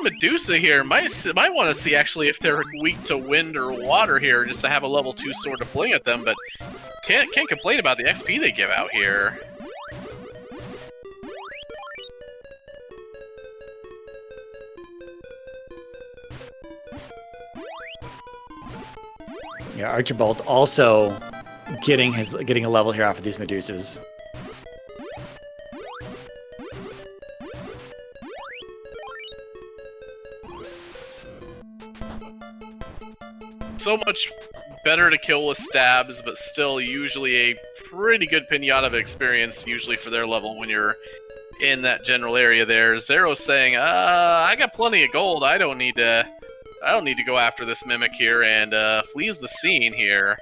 Speaker 1: Medusa here. Might want to see actually if they're weak to wind or water here, just to have a level 2 sword to fling at them. But can't complain about the XP they give out here.
Speaker 2: Yeah, Archibald also getting a level here off of these Medusas.
Speaker 1: So much better to kill with stabs, but still usually a pretty good pinata of experience usually for their level when you're in that general area there. Zero's saying, I got plenty of gold. I don't need to go after this mimic here, and flees the scene here.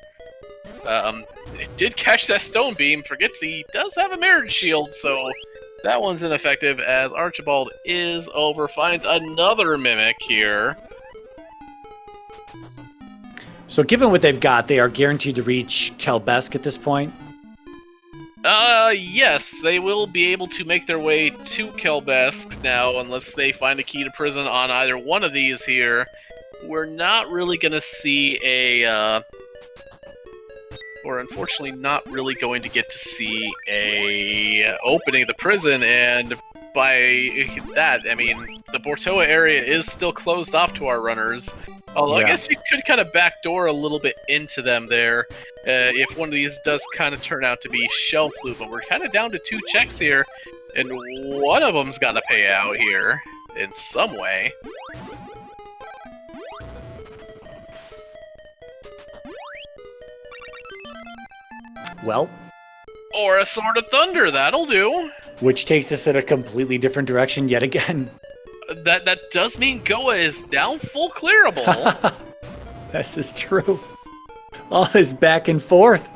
Speaker 1: It did catch that stone beam. Forgets he does have a marriage shield, so that one's ineffective as Archibald is over. Finds another mimic here.
Speaker 2: So given what they've got, they are guaranteed to reach Kelbesk at this point.
Speaker 1: Yes, they will be able to make their way to Kelbesk now, unless they find a key to prison on either one of these here. We're not really gonna see we're unfortunately not really going to get to see a opening of the prison, and by that, I mean, the Bortoa area is still closed off to our runners. Although I guess you could kind of backdoor a little bit into them there, if one of these does kind of turn out to be Shell Flute, but we're kind of down to 2 checks here, and one of them's got to pay out here in some way.
Speaker 2: Well,
Speaker 1: or a Sword of Thunder, that'll do.
Speaker 2: Which takes us in a completely different direction yet again.
Speaker 1: That does mean Goa is now full clearable.
Speaker 2: This is true. All this back and forth.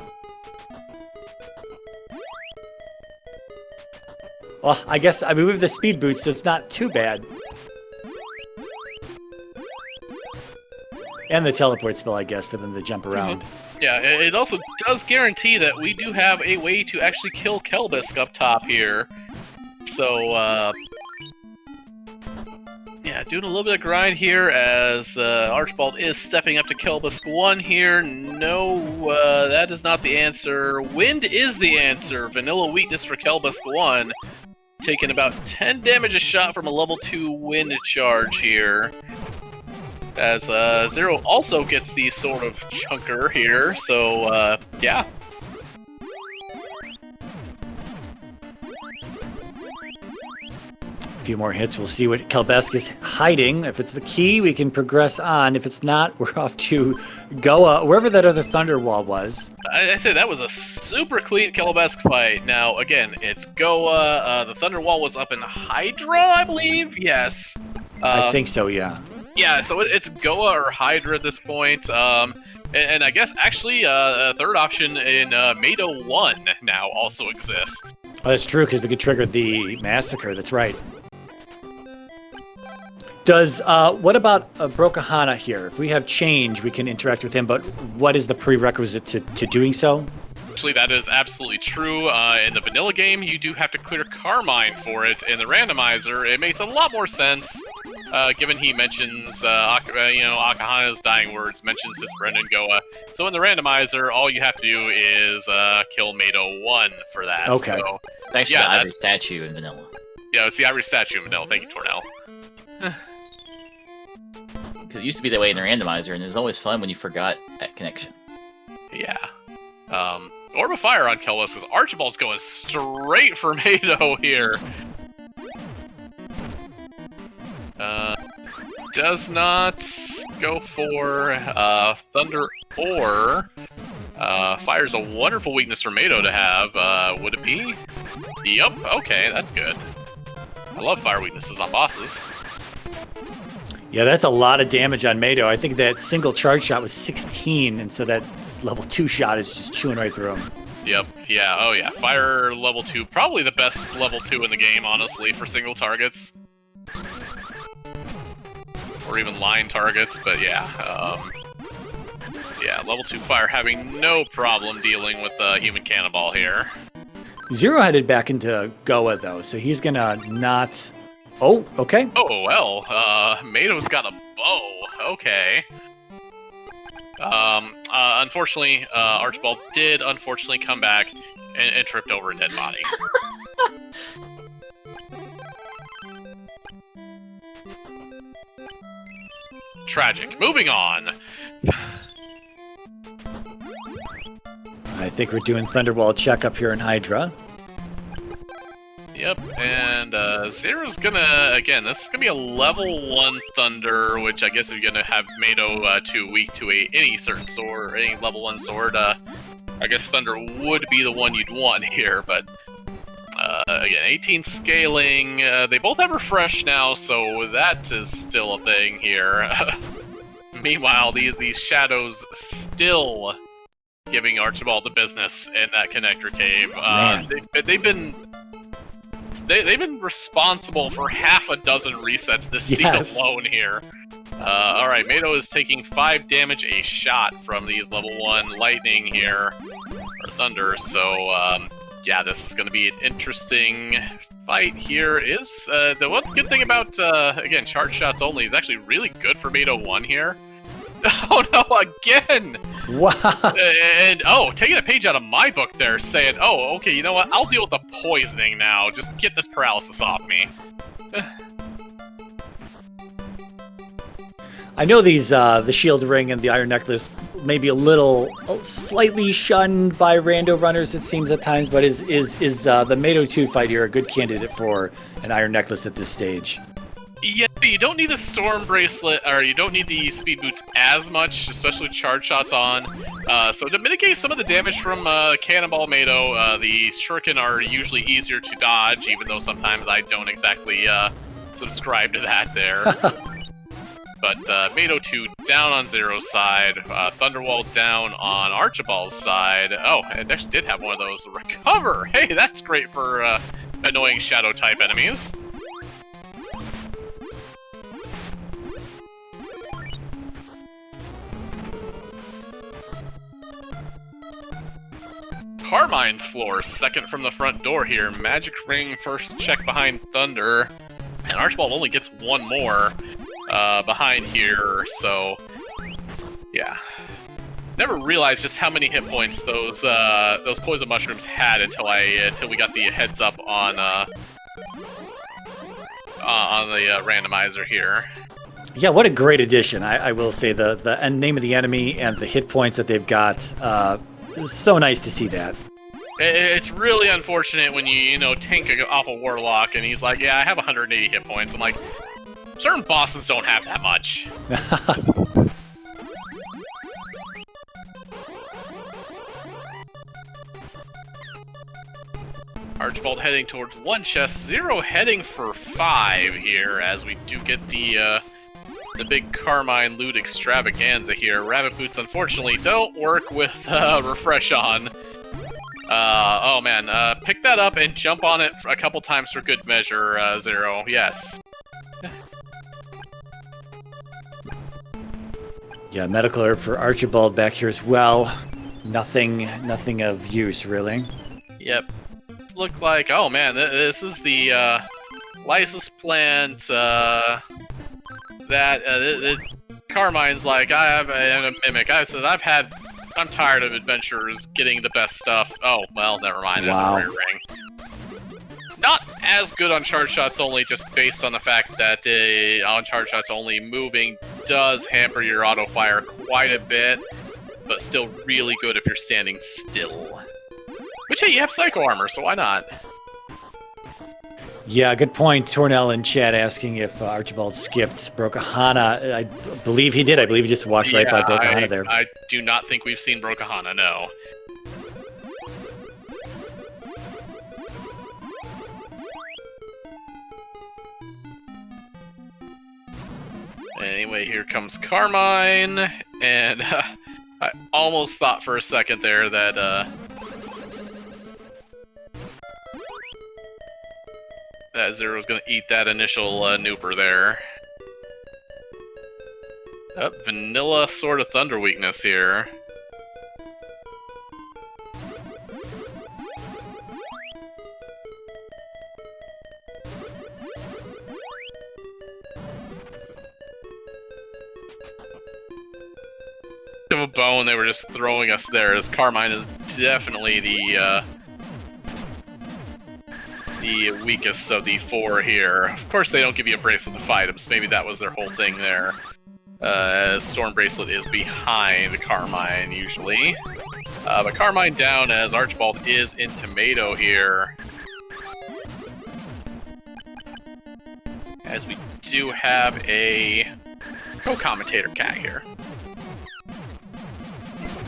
Speaker 2: Well, I guess, I mean, we have the speed boots, so it's not too bad. And the teleport spell, I guess, for them to jump around.
Speaker 1: Yeah, it also does guarantee that we do have a way to actually kill Kelbesk up top here. So, yeah, doing a little bit of grind here as Archibald is stepping up to Kelbesk 1 here. No, that is not the answer. Wind is the answer. Vanilla weakness for Kelbesk 1. Taking about 10 damage a shot from a level 2 wind charge here. As Zero also gets the sort of chunker here, so yeah.
Speaker 2: A few more hits, we'll see what Kelbesk is hiding. If it's the key, we can progress on. If it's not, we're off to Goa, wherever that other Thunder Wall was.
Speaker 1: I say that was a super clean Kelbesk fight. Now, again, it's Goa. The Thunder Wall was up in Hydra, I believe? Yes.
Speaker 2: I think so, yeah.
Speaker 1: Yeah, so it's Goa or Hydra at this point. And I guess actually a third option in Mado 1 now also exists.
Speaker 2: Oh, that's true, because we could trigger the Massacre, that's right. Does, what about Brokahana here? If we have change, we can interact with him, but what is the prerequisite to doing so?
Speaker 1: Actually, that is absolutely true. In the vanilla game, you do have to clear Carmine for it. In the randomizer, it makes a lot more sense, given he mentions, Akahana's dying words, mentions his friend in Goa. So in the randomizer, all you have to do is kill Mado 1 for that.
Speaker 2: Okay.
Speaker 1: So,
Speaker 3: It's actually the ivory statue in vanilla.
Speaker 1: Yeah, it's the ivory statue in vanilla. Thank you, Tornell.
Speaker 3: Because it used to be that way in the randomizer, and it was always fun when you forgot that connection.
Speaker 1: Yeah. Orb of Fire on Kelbesk, because Archibald's going straight for Mado here. Does not go for Thunder or Fire's a wonderful weakness for Mado to have. Would it be? Yup, okay, that's good. I love fire weaknesses on bosses.
Speaker 2: Yeah, that's a lot of damage on Mado. I think that single charge shot was 16, and so that level 2 shot is just chewing right through him.
Speaker 1: Yep, yeah, oh yeah. Fire level 2, probably the best level 2 in the game, honestly, for single targets. Or even line targets, but yeah. Yeah, level 2 fire having no problem dealing with the human cannonball here.
Speaker 2: Zero headed back into Goa, though, so he's gonna not... Oh, okay.
Speaker 1: Oh, well, Mado's got a bow. Okay. Unfortunately, Archibald did unfortunately come back and tripped over a dead body. Tragic. Moving on.
Speaker 2: I think we're doing Thunderwall check up here in Hydra.
Speaker 1: Yep, and Zero's gonna, again, this is gonna be a level 1 Thunder, which I guess if you're gonna have Mado too weak to any certain sword, or any level 1 sword, I guess Thunder would be the one you'd want here, but again, 18 scaling, they both have refresh now, so that is still a thing here. Meanwhile, these shadows still giving Archibald the business in that connector cave. They've been responsible for half a dozen resets this season alone here. Alright, Mado is taking 5 damage a shot from these level 1 lightning here, or thunder, so yeah, this is going to be an interesting fight here. Is the one good thing about, again, charge shots only is actually really good for Mado 1 here. Oh no, again!
Speaker 2: Wow.
Speaker 1: And, oh, taking a page out of my book there, saying, oh, okay, you know what, I'll deal with the poisoning now. Just get this paralysis off me.
Speaker 2: I know these, the shield ring and the iron necklace may be slightly shunned by rando runners, it seems at times, but is the Mado 2 fight here a good candidate for an iron necklace at this stage?
Speaker 1: Yeah, you don't need the storm bracelet, or you don't need the speed boots as much, especially with charge shots on. So to mitigate some of the damage from Cannonball Mado, the shuriken are usually easier to dodge, even though sometimes I don't exactly subscribe to that there. But Mado 2 down on Zerro's side, Thunderwall down on Archibald's side. Oh, it actually did have one of those. Recover! Hey, that's great for annoying shadow-type enemies. Carmine's floor, second from the front door here. Magic Ring, first check behind Thunder. And Archibald only gets one more behind here, so yeah. Never realized just how many hit points those poison mushrooms had until we got the heads up on the randomizer here.
Speaker 2: Yeah, what a great addition. I will say the name of the enemy and the hit points that they've got. It's so nice to see that.
Speaker 1: It's really unfortunate when you tank off a warlock and he's like, yeah, I have 180 hit points. I'm like, certain bosses don't have that much. Archibald heading towards one chest, Zero heading for 5 here, as we do get the big Carmine loot extravaganza here. Rabbit boots, unfortunately, don't work with refresh on. Oh man, pick that up and jump on it a couple times for good measure, Zero. Yes.
Speaker 2: Yeah, medical herb for Archibald back here as well. Nothing of use, really.
Speaker 1: Yep. Look like, oh man, this is the lysis plant that Carmine's like, I have a mimic. I'm tired of adventurers getting the best stuff. Oh, well, never mind. There's a rare ring. Not as good on charge shots only, just based on the fact that on charge shots only, moving does hamper your auto fire quite a bit, but still really good if you're standing still. Which, hey, you have Psycho Armor, so why not?
Speaker 2: Yeah, good point. Tornell in chat asking if Archibald skipped Brokahana. I believe he did. I believe he just walked right by Brokahana there.
Speaker 1: I do not think we've seen Brokahana, no. Anyway, here comes Carmine, and I almost thought for a second there that that Zero's gonna eat that initial nooper there. Vanilla Sword of Thunder weakness here. Of a bone they were just throwing us there, as Carmine is definitely the weakest of the 4 here. Of course, they don't give you a bracelet to fight him, so maybe that was their whole thing there. Storm Bracelet is behind Carmine, usually. But Carmine down as Archibald is in Tomato here. As we do have a co-commentator cat here.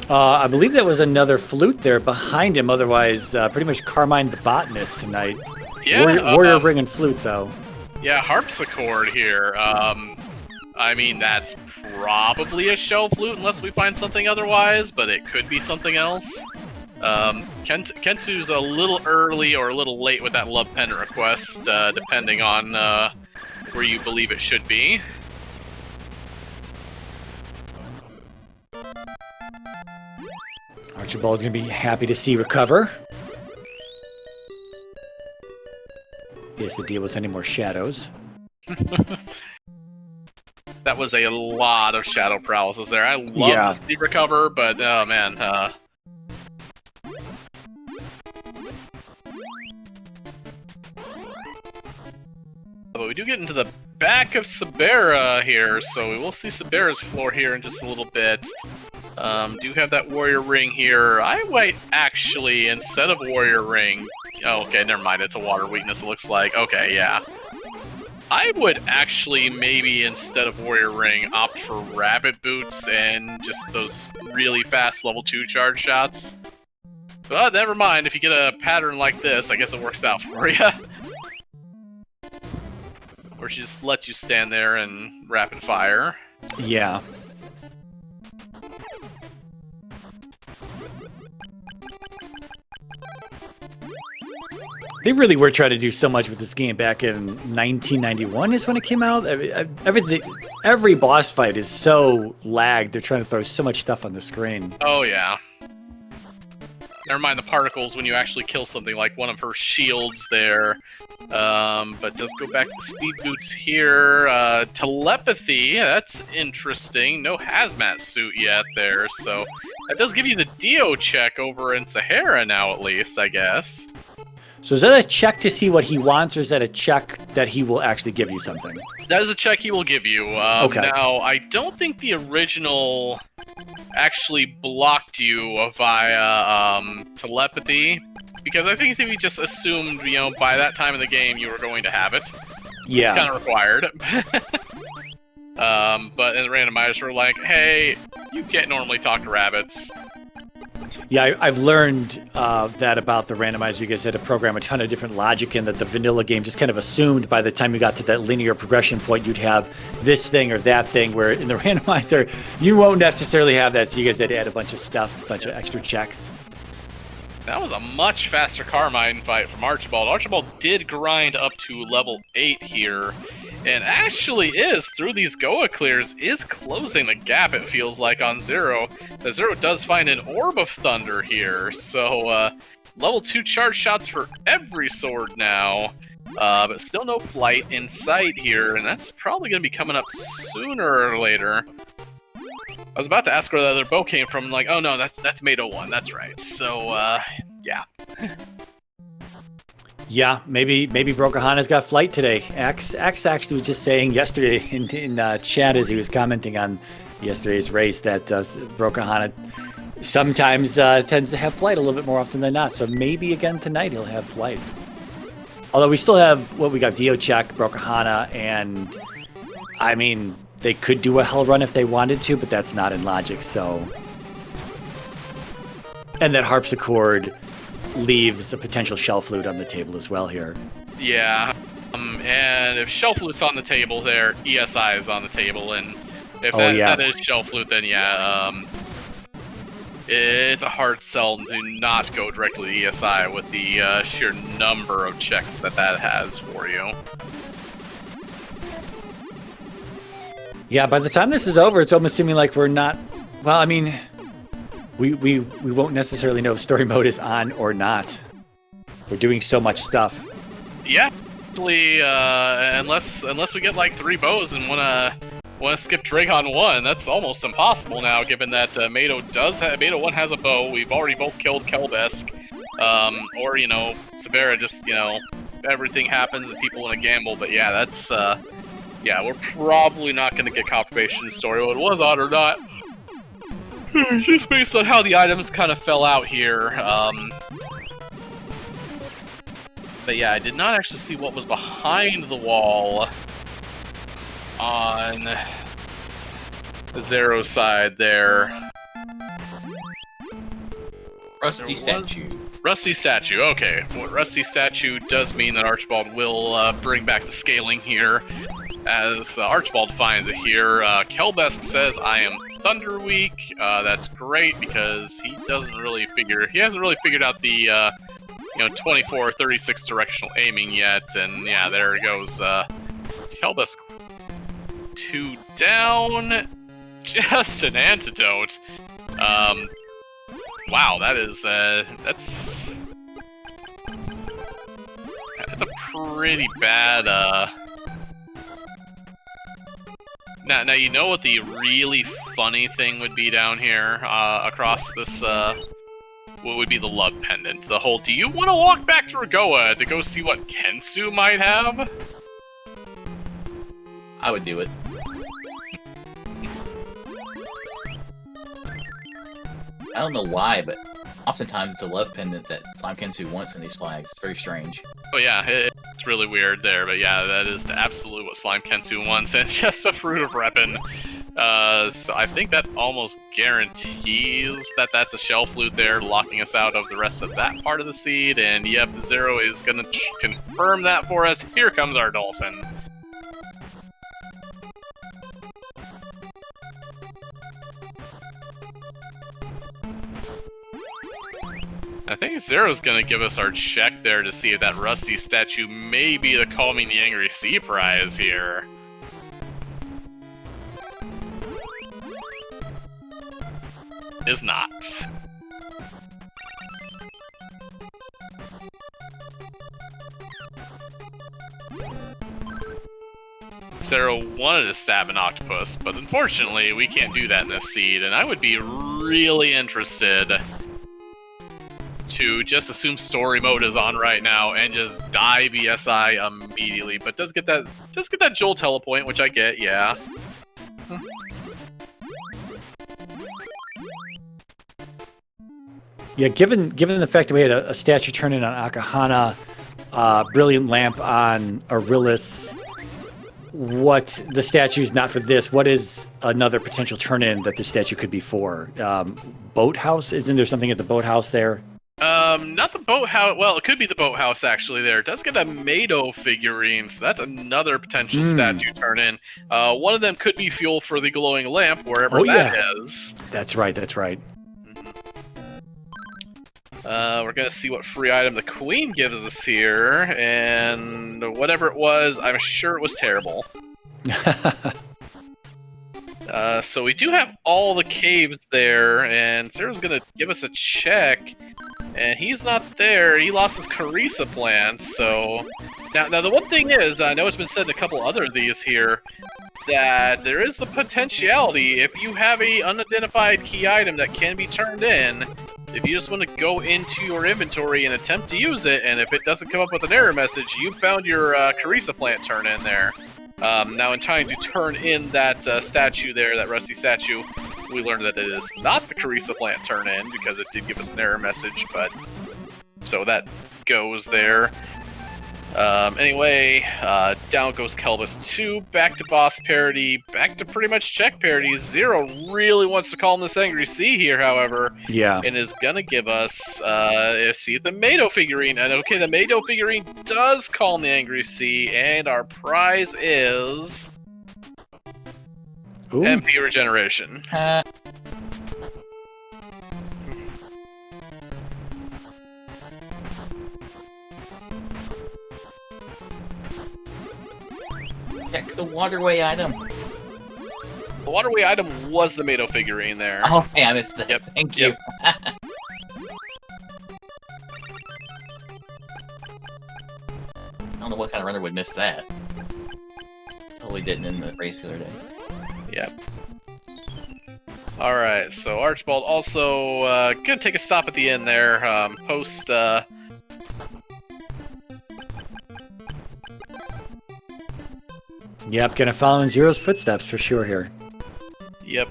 Speaker 2: I believe that was another flute there behind him, otherwise pretty much Carmine the botanist tonight.
Speaker 1: Yeah,
Speaker 2: Warrior Ring and flute, though.
Speaker 1: Yeah, harpsichord here. I mean, that's probably a shell flute unless we find something otherwise, but it could be something else. Kensu's a little early or a little late with that love pendant request, depending on where you believe it should be.
Speaker 2: Archibald gonna be happy to see recover. He has to deal with any more shadows.
Speaker 1: That was a lot of shadow paralysis there. I love the speed recover, but oh man. But we do get into the back of Sabera here, so we will see Sabera's floor here in just a little bit. Do have that Warrior Ring here. I might actually, instead of Warrior Ring... Oh, okay, never mind. It's a water weakness, it looks like. Okay, yeah. I would actually maybe, instead of Warrior Ring, opt for Rabbit Boots and just those really fast level 2 charge shots. But never mind, if you get a pattern like this, I guess it works out for you. Or she just lets you stand there and rapid fire.
Speaker 2: Yeah. They really were trying to do so much with this game back in 1991 is when it came out. Every boss fight is so lagged. They're trying to throw so much stuff on the screen.
Speaker 1: Oh, yeah. Never mind the particles when you actually kill something like one of her shields there. But does go back to speed boots here. Telepathy, that's interesting. No hazmat suit yet there, so that does give you the Dio check over in Sahara now, at least, I guess.
Speaker 2: So is that a check to see what he wants, or is that a check that he will actually give you something?
Speaker 1: That is a check he will give you.
Speaker 2: Okay.
Speaker 1: Now, I don't think the original actually blocked you via telepathy, because I think he just assumed, you know, by that time in the game you were going to have it.
Speaker 2: Yeah.
Speaker 1: It's kind of required. But in the randomizer, we're like, hey, you can't normally talk to rabbits.
Speaker 2: Yeah, I've learned that about the randomizer. You guys had to program a ton of different logic in that the vanilla game just kind of assumed by the time you got to that linear progression point, you'd have this thing or that thing, where in the randomizer, you won't necessarily have that, so you guys had to add a bunch of stuff, a bunch of extra checks.
Speaker 1: That was a much faster Carmine fight from Archibald. Archibald did grind up to level 8 here, and actually is, through these Goa clears, is closing the gap, it feels like, on Zero. The Zero does find an Orb of Thunder here, so level 2 charge shots for every sword now, but still no flight in sight here, and that's probably going to be coming up sooner or later. I was about to ask where the other bow came from, like, oh no, that's Mado 1, that's right. So, yeah.
Speaker 2: Yeah, maybe Brokahana's got flight today. X actually was just saying yesterday in chat as he was commenting on yesterday's race that Brokahana sometimes tends to have flight a little bit more often than not. So maybe again tonight he'll have flight. Although we still have we got Dio check, Brokahana, and I mean they could do a hell run if they wanted to, but that's not in logic. So, and that harpsichord leaves a potential shell flute on the table as well here.
Speaker 1: Yeah, and if shell flute's on the table there, ESI is on the table, and if that is shell flute, then yeah, it's a hard sell to not go directly to ESI with the sheer number of checks that has for you.
Speaker 2: Yeah, by the time this is over, it's almost seeming like we're not... Well, I mean, we won't necessarily know if story mode is on or not. We're doing so much stuff.
Speaker 1: Yeah, actually, unless we get like 3 bows and wanna skip Dragon 1, that's almost impossible now, given that Mado 1 has a bow. We've already both killed Kelbesk. Or, you know, Sabera just, you know, everything happens and people want to gamble. But yeah, that's, yeah, we're probably not going to get confirmation story mode was on or not. Just based on how the items kind of fell out here. But yeah, I did not actually see what was behind the wall on the Zero side there.
Speaker 3: Rusty statue.
Speaker 1: Rusty statue, okay. What Rusty statue does mean that Archibald will bring back the scaling here, as Archibald finds it here. Kelbesk says, I am Thunder Weak. That's great, because he hasn't really figured out the, you know, 24 or 36 directional aiming yet, and yeah, there it goes. Kelbesk 2 down. Just an antidote. Wow, that is, that's a pretty bad. Now you know what the really funny thing would be down here across this. What would be the love pendant? The whole. Do you want to walk back to Ragoa to go see what Kensu might have?
Speaker 3: I would do it. I don't know why, but oftentimes it's a love pendant that Slime Kensu wants in these flags. It's very strange.
Speaker 1: Oh yeah, it's really weird there, but yeah, that is absolutely what Slime Kensu wants, and just a Fruit of Reppin. So I think that almost guarantees that that's a Shell Flute there, locking us out of the rest of that part of the seed, and yep, Zero is gonna confirm that for us. Here comes our Dolphin. I think Zero's gonna give us our check there to see if that Rusty statue may be the Calming the Angry Sea prize here. Is not. Zero wanted to stab an octopus, but unfortunately we can't do that in this seed, and I would be really interested to just assume story mode is on right now and just die BSI immediately, but does get that Joel telepoint, which I get, yeah.
Speaker 2: Yeah, given the fact that we had a statue turn in on Akahana, Brilliant Lamp on Arillis, what the statue's not for this, what is another potential turn-in that the statue could be for? Boathouse? Isn't there something at the boathouse there?
Speaker 1: Not the boathouse. Well, it could be the boathouse actually. There it does get a Mado figurine, so that's another potential statue turn in. One of them could be fuel for the glowing lamp, wherever that is.
Speaker 2: That's right. That's right.
Speaker 1: We're gonna see what free item the Queen gives us here, and whatever it was, I'm sure it was terrible. So we do have all the caves there, and Zero's gonna give us a check, and he's not there. He lost his Carissa plant, so... Now the one thing is, I know it's been said in a couple other of these here, that there is the potentiality, if you have a unidentified key item that can be turned in, if you just want to go into your inventory and attempt to use it, and if it doesn't come up with an error message, you found your Carissa plant turn in there. Now, in trying to turn in that statue there, that rusty statue, we learned that it is not the Carissa plant turn in, because it did give us an error message, but... So that goes there. Anyway, down goes Kelvis 2, back to boss parity, back to pretty much check parity. Zero really wants to calm this Angry Sea here, however.
Speaker 2: Yeah. And
Speaker 1: is gonna give us, see, the Mado figurine. And okay, the Mado figurine does calm the Angry Sea, and our prize is...
Speaker 2: Ooh.
Speaker 1: MP regeneration.
Speaker 3: Check the waterway item.
Speaker 1: The waterway item was the Mado figurine there.
Speaker 3: Oh, yeah, I missed that.
Speaker 1: Yep.
Speaker 3: Thank you.
Speaker 1: Yep.
Speaker 3: I don't know what kind of runner would miss that. Totally didn't in the race the other day.
Speaker 1: Yep. Alright, so Archibald also gonna take a stop at the end there, post
Speaker 2: Yep, gonna follow in Zero's footsteps for sure here.
Speaker 1: Yep.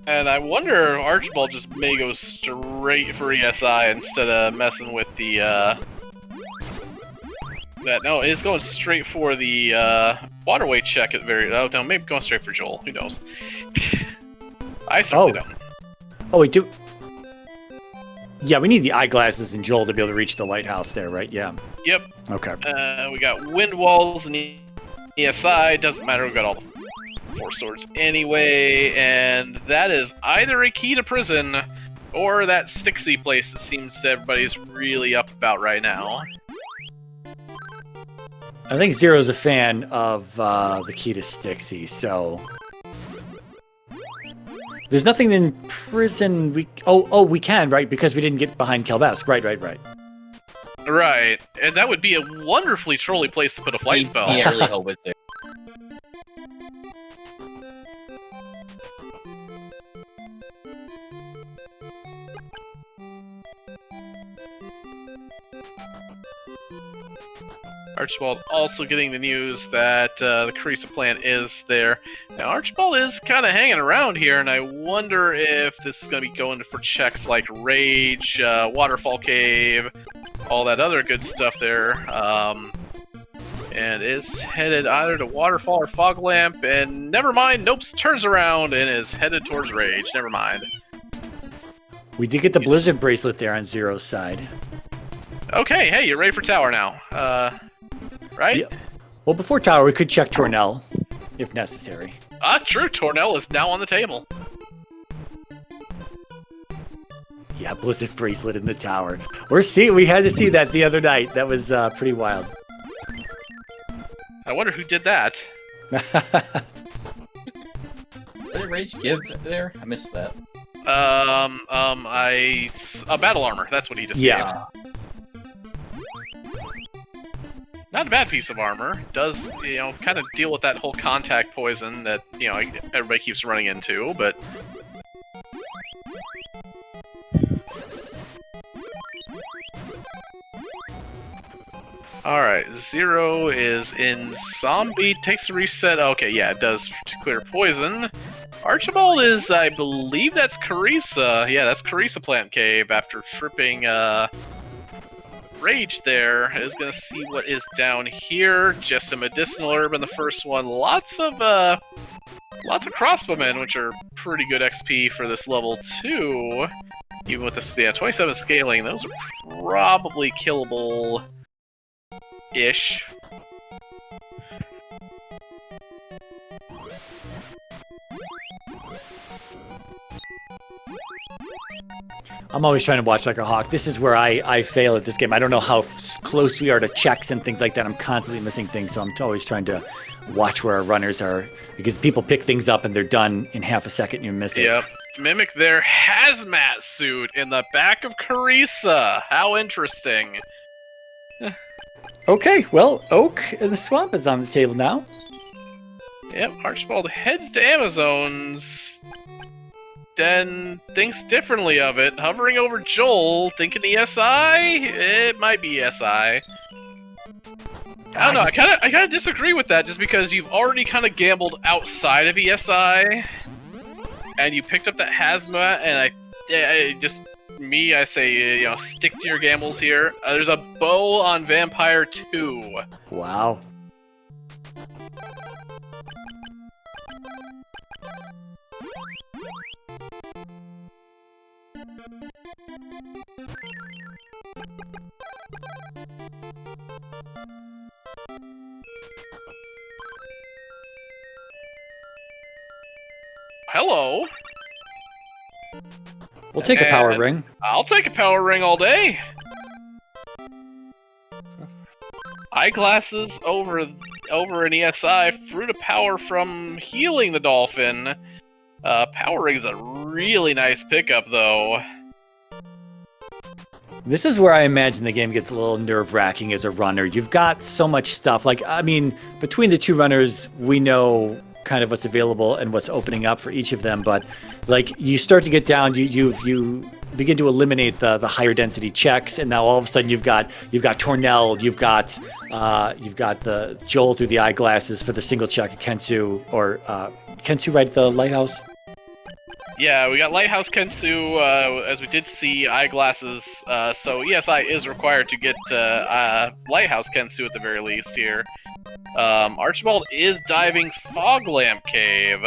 Speaker 1: And I wonder if Archibald just may go straight for ESI instead of messing with the no, it's going straight for the waterway check at the very... Oh, no, maybe going straight for Joel. Who knows? I certainly don't.
Speaker 2: Oh, we do... Yeah, we need the eyeglasses in Joel to be able to reach the lighthouse there, right? Yeah.
Speaker 1: Yep.
Speaker 2: Okay.
Speaker 1: We got wind walls and ESI. Doesn't matter, we've got all the 4 swords anyway. And that is either a key to prison or that Stixie place that seems everybody's really up about right now.
Speaker 2: I think Zero's a fan of the key to Stixie, so... There's nothing in prison we... Oh, we can, right? Because we didn't get behind Kelbesk. Right.
Speaker 1: Right, and that would be a wonderfully trolly place to put a flight spell.
Speaker 3: Yeah, I really hope it's there.
Speaker 1: Archibald also getting the news that the Carissa plant is there. Now, Archibald is kind of hanging around here, and I wonder if this is going to be going for checks like Rage, Waterfall Cave, all that other good stuff there. And is headed either to Waterfall or Fog Lamp, and never mind, nope, turns around and is headed towards Rage. Never mind.
Speaker 2: We did get the Blizzard bracelet there on Zero's side.
Speaker 1: Okay, hey, you're ready for tower now. Right?
Speaker 2: Yeah. Well, before tower, we could check Tornell, if necessary.
Speaker 1: True, Tornell is now on the table.
Speaker 2: Yeah, Blizzard bracelet in the tower. We had to see that the other night. That was pretty wild.
Speaker 1: I wonder who did that.
Speaker 3: What did Rage give there? I missed that.
Speaker 1: A battle armor. That's what he just
Speaker 2: Yeah.
Speaker 1: gave. Not a bad piece of armor. Does, kind of deal with that whole contact poison that, everybody keeps running into, but... Alright, Zero is in Zombie, takes a reset. Okay, yeah, it does clear poison. Archibald is, I believe that's Carissa. Yeah, that's Carissa Plant Cave after tripping, Rage there. Is gonna see what is down here. Just a medicinal herb in the first one. Lots of crossbowmen, which are pretty good XP for this level too. Even with this, 27 scaling, those are probably killable-ish.
Speaker 2: I'm always trying to watch like a hawk. This is where I fail at this game. I don't know how close we are to checks and things like that. I'm constantly missing things, so I'm always trying to watch where our runners are, because people pick things up and they're done in half a second and you miss it.
Speaker 1: Yep. Mimic their hazmat suit in the back of Carissa. How interesting.
Speaker 2: Okay, well, Oak in the Swamp is on the table now.
Speaker 1: Yep, Archibald heads to Amazons. Then thinks differently of it, hovering over Joel, thinking ESI? It might be ESI. I don't know, I kinda disagree with that, just because you've already kind of gambled outside of ESI, and you picked up that hazmat, and I say, stick to your gambles here. There's a bow on Vampire 2.
Speaker 2: Wow.
Speaker 1: Hello.
Speaker 2: We'll take a power ring.
Speaker 1: I'll take a power ring all day. Eyeglasses over an ESI, fruit of power from healing the dolphin. Power ring is a really nice pickup, though.
Speaker 2: This is where I imagine the game gets a little nerve-wracking as a runner. You've got so much stuff. Like, I mean, between the two runners, we know kind of what's available and what's opening up for each of them. But like, you start to get down, you begin to eliminate the higher density checks, and now all of a sudden you've got Tornell, you've got the Joel through the eyeglasses for the single check at Kensu, or Kensu right at the lighthouse.
Speaker 1: Yeah, we got Lighthouse Kensu, as we did see eyeglasses, so ESI is required to get Lighthouse Kensu at the very least here. Archibald is diving Fog Lamp Cave.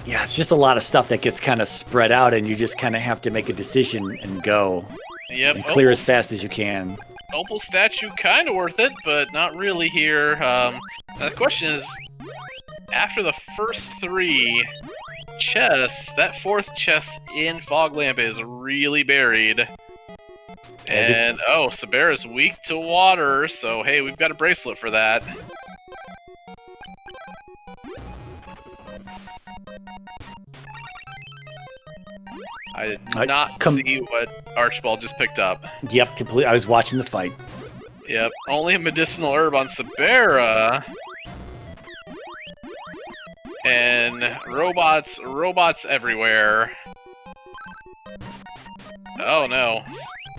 Speaker 2: Yeah, it's just a lot of stuff that gets kind of spread out, and you just kind of have to make a decision and go.
Speaker 1: Yep.
Speaker 2: And clear as fast as you can.
Speaker 1: Opal statue kind of worth it, but not really here. Now the question is, after the first three chests, that fourth chest in Fog Lamp is really baried. And, Sabera's weak to water, so hey, we've got a bracelet for that. I did not see what Archibald just picked up.
Speaker 2: Yep, completely. I was watching the fight.
Speaker 1: Yep, only a medicinal herb on Sabera. And robots everywhere. Oh no.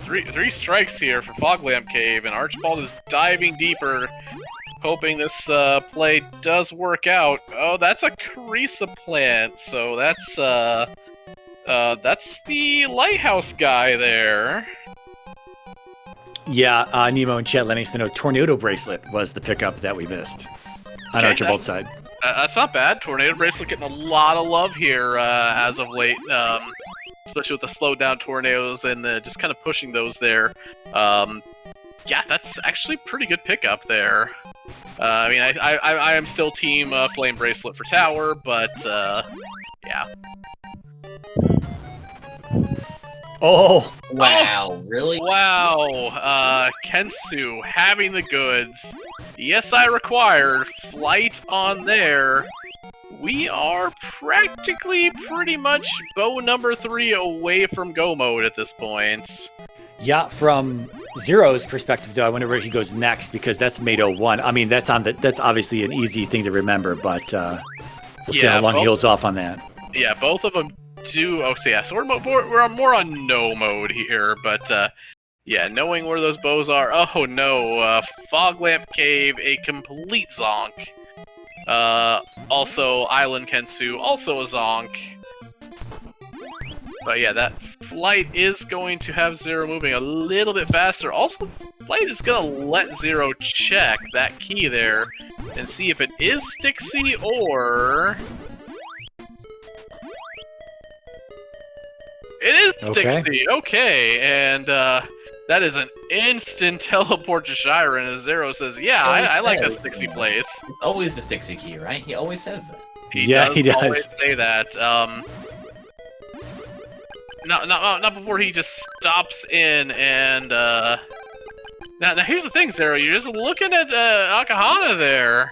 Speaker 1: Three strikes here for Foglamp Cave, and Archibald is diving deeper, hoping this play does work out. Oh, that's a Carissa plant, so that's the lighthouse guy there.
Speaker 2: Yeah, Nemo and Chet letting us know Tornado Bracelet was the pickup that we missed on Archibald's side.
Speaker 1: That's not bad. Tornado Bracelet getting a lot of love here as of late, especially with the slowed down tornadoes and just kind of pushing those there. Yeah, that's actually pretty good pickup there. I mean, I am still team Flame Bracelet for Tower, but yeah.
Speaker 2: Oh!
Speaker 3: Wow, really?
Speaker 1: Wow, Kensu having the goods. Yes, I required flight on there. We are practically pretty much bow number 3 away from go mode at this point.
Speaker 2: Yeah, from Zero's perspective, though, I wonder where he goes next, because that's made 01. I mean, that's obviously an easy thing to remember, but we'll see how long he holds off on that.
Speaker 1: Yeah, both of them do. Oh, so yeah, so we're more on no mode here, but yeah, knowing where those bows are. Oh no, Foglamp Cave, a complete zonk. Also Island Kensu, also a zonk. But yeah, that flight is going to have Zero moving a little bit faster. Also, flight is gonna let Zero check that key there and see if it is Stixie or... It is Stixie! Okay, and that is an instant teleport to Shiren as Zero says, yeah, I like the Stixie place.
Speaker 3: It's always the Stixie key, right? He always says that.
Speaker 1: He does always say that. Not before he just stops in and now here's the thing, Zero, you're just looking at Akahana there.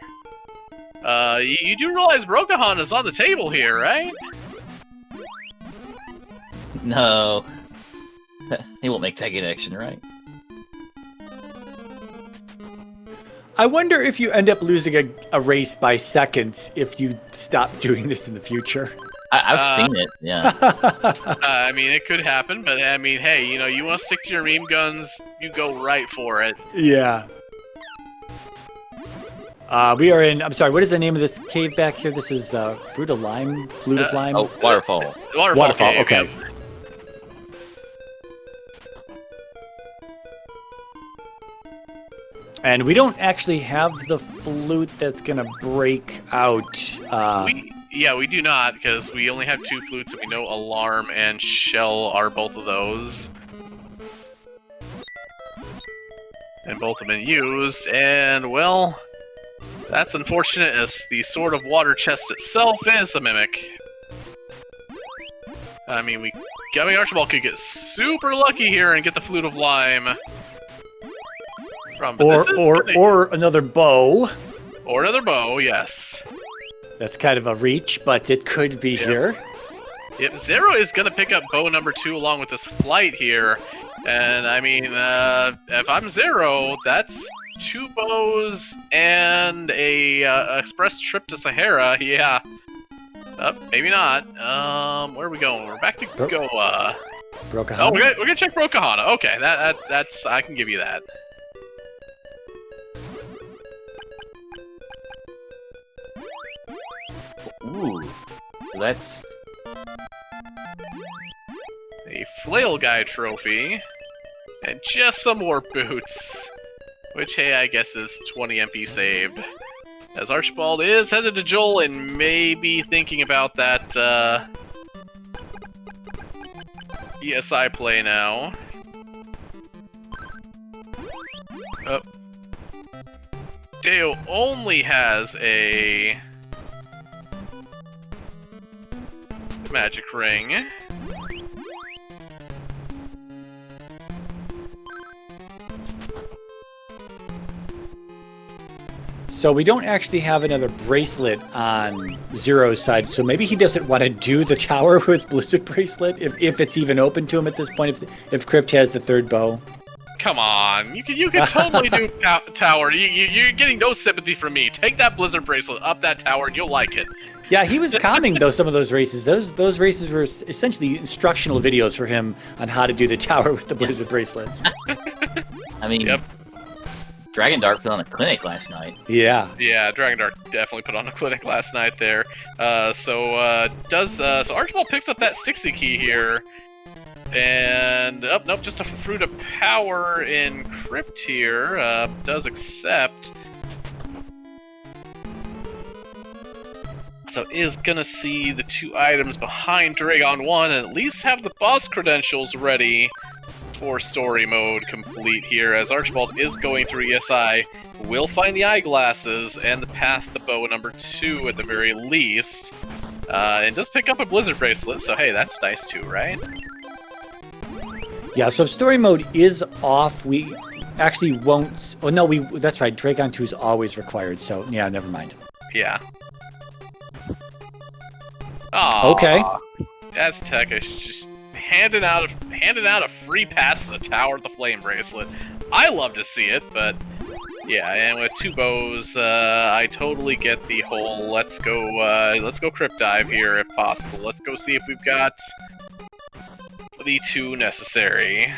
Speaker 1: You do realize Brokahana's on the table here, right?
Speaker 3: No. He won't make that connection, right?
Speaker 2: I wonder if you end up losing a race by seconds if you stop doing this in the future.
Speaker 3: I've seen it, yeah.
Speaker 1: I mean, it could happen, but I mean, hey, you know, you want to stick to your meme guns, you go right for it.
Speaker 2: Yeah. We are in, I'm sorry, what is the name of this cave back here? This is Flute of Lime?
Speaker 3: Oh, Waterfall.
Speaker 1: Waterfall cave,
Speaker 2: okay.
Speaker 1: Yep.
Speaker 2: And we don't actually have the flute that's going to break out.
Speaker 1: We do not, because we only have 2 flutes, and we know Alarm and Shell are both of those. And both have been used, and, well, that's unfortunate, as the Sword of Water chest itself is a Mimic. I mean, Archibald could get super lucky here and get the Flute of Lime.
Speaker 2: Or another bow.
Speaker 1: Or another bow, yes.
Speaker 2: That's kind of a reach, but it could be here.
Speaker 1: Yep, Zero is going to pick up bow number 2 along with this flight here. And, I mean, if I'm Zero, that's 2 bows and a express trip to Sahara, yeah. Maybe not. Where are we going? We're back to go,
Speaker 2: Brokahana?
Speaker 1: Oh, we're gonna check Brokahana. Okay, that's I can give you that.
Speaker 3: Ooh. So that's...
Speaker 1: A Flail Guy trophy. And just some more boots. Which, hey, I guess is 20 MP saved. As Archibald is headed to Joel and maybe thinking about that, ESI play now. Deo only has a... magic ring.
Speaker 2: So we don't actually have another bracelet on Zero's side. So maybe he doesn't want to do the tower with Blizzard Bracelet if it's even open to him at this point. If Crypt has the third bow.
Speaker 1: Come on, you can totally do tower. You're getting no sympathy from me. Take that Blizzard Bracelet up that tower, and you'll like it.
Speaker 2: Yeah, he was calming though some of those races. Those races were essentially instructional videos for him on how to do the tower with the Blizzard Bracelet.
Speaker 3: I mean,
Speaker 1: Yep.
Speaker 3: Dragon Dark put on a clinic last night.
Speaker 2: Yeah.
Speaker 1: Yeah, Dragon Dark definitely put on a clinic last night there. So Archibald picks up that 60 key here. And, nope, just a Fruit of Power in Crypt here. Does accept. So is gonna see the 2 items behind Dragon 1 and at least have the boss credentials ready for story mode complete here, as Archibald is going through ESI, will find the eyeglasses and pass the bow number 2 at the very least. And does pick up a Blizzard Bracelet, so hey, that's nice too, right?
Speaker 2: Yeah, so if story mode is off, we actually won't... Oh, no, that's right. Dragon 2 is always required, so yeah, never mind.
Speaker 1: Yeah. Aww.
Speaker 2: Okay.
Speaker 1: Aztec is just handing out a free pass to the tower with the Flame Bracelet. I love to see it, but yeah, and with 2 bows, I totally get the whole let's go Crypt Dive here if possible. Let's go see if we've got the 2 necessary.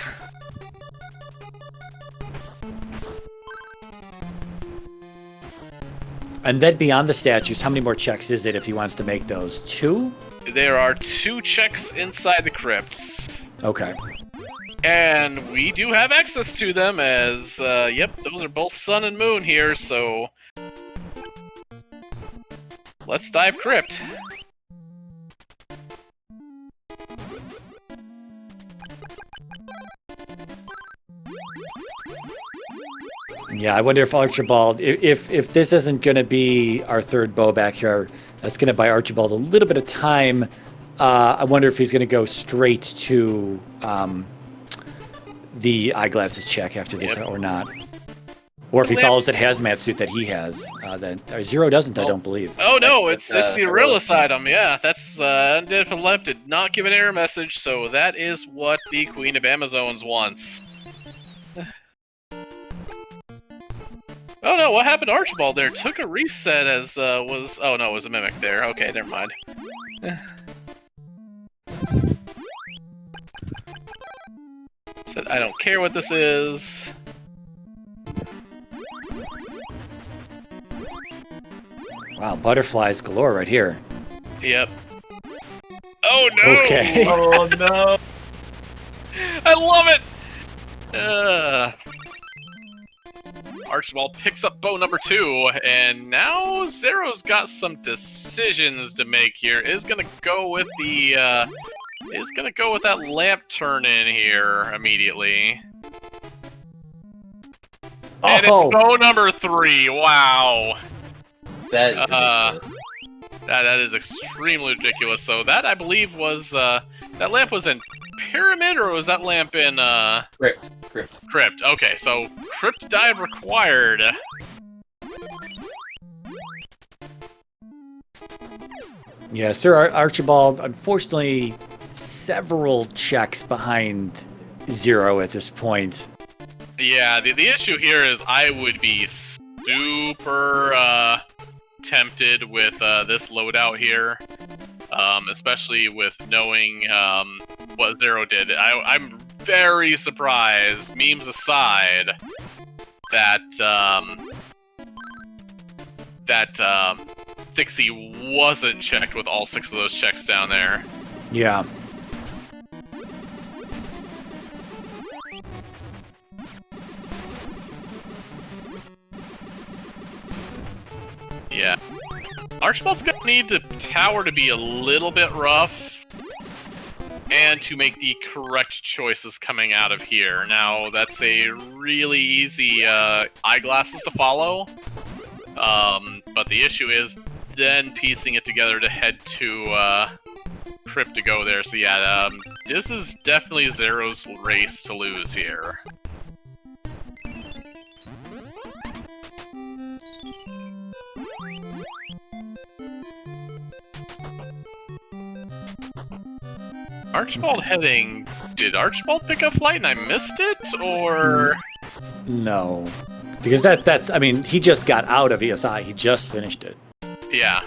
Speaker 2: And then beyond the statues, how many more checks is it if he wants to make those? 2?
Speaker 1: There are 2 checks inside the crypts.
Speaker 2: Okay.
Speaker 1: And we do have access to them as, yep, those are both Sun and Moon here, so let's dive Crypt.
Speaker 2: Yeah, I wonder if Archibald, if this isn't going to be our third bow back here, that's going to buy Archibald a little bit of time. I wonder if he's going to go straight to the eyeglasses check after this or not. Or if he follows that hazmat suit that he has. Then Zero doesn't, I don't believe.
Speaker 1: Oh no, it's the Aurelius item, yeah. That's Undead Left did not give an error message, so that is what the Queen of Amazons wants. Oh no, what happened to Archibald there? Took a reset as was... Oh no, it was a Mimic there. Okay, never mind. Said, I don't care what this is.
Speaker 2: Wow, butterflies galore right here.
Speaker 1: Yep. Oh no!
Speaker 2: Okay.
Speaker 3: Oh no!
Speaker 1: I love it! Archibald picks up bow number 2, and now Zero's got some decisions to make here. Is gonna go with the that lamp turn in here immediately. And it's bow number 3. Wow.
Speaker 3: That is ridiculous.
Speaker 1: That is extremely ridiculous. So that, I believe, was that lamp was in Pyramid, or was that lamp in
Speaker 3: Crypt.
Speaker 1: Crypt. Okay, so Crypt dive required.
Speaker 2: Yeah, Sir Archibald, unfortunately, several checks behind Zero at this point.
Speaker 1: Yeah, the issue here is I would be super tempted with this loadout here, especially with knowing what Zero did. I'm very surprised, memes aside, that Dixie wasn't checked with all 6 of those checks down there.
Speaker 2: Yeah.
Speaker 1: Yeah. Archibald's gonna need the tower to be a little bit rough and to make the correct choices coming out of here. Now, that's a really easy eyeglasses to follow, but the issue is then piecing it together to head to Crypt to go there. So yeah, this is definitely Zero's race to lose here. Archibald heading... Did Archibald pick up flight and I missed it, or...?
Speaker 2: No. Because that's... I mean, he just got out of ESI. He just finished it.
Speaker 1: Yeah.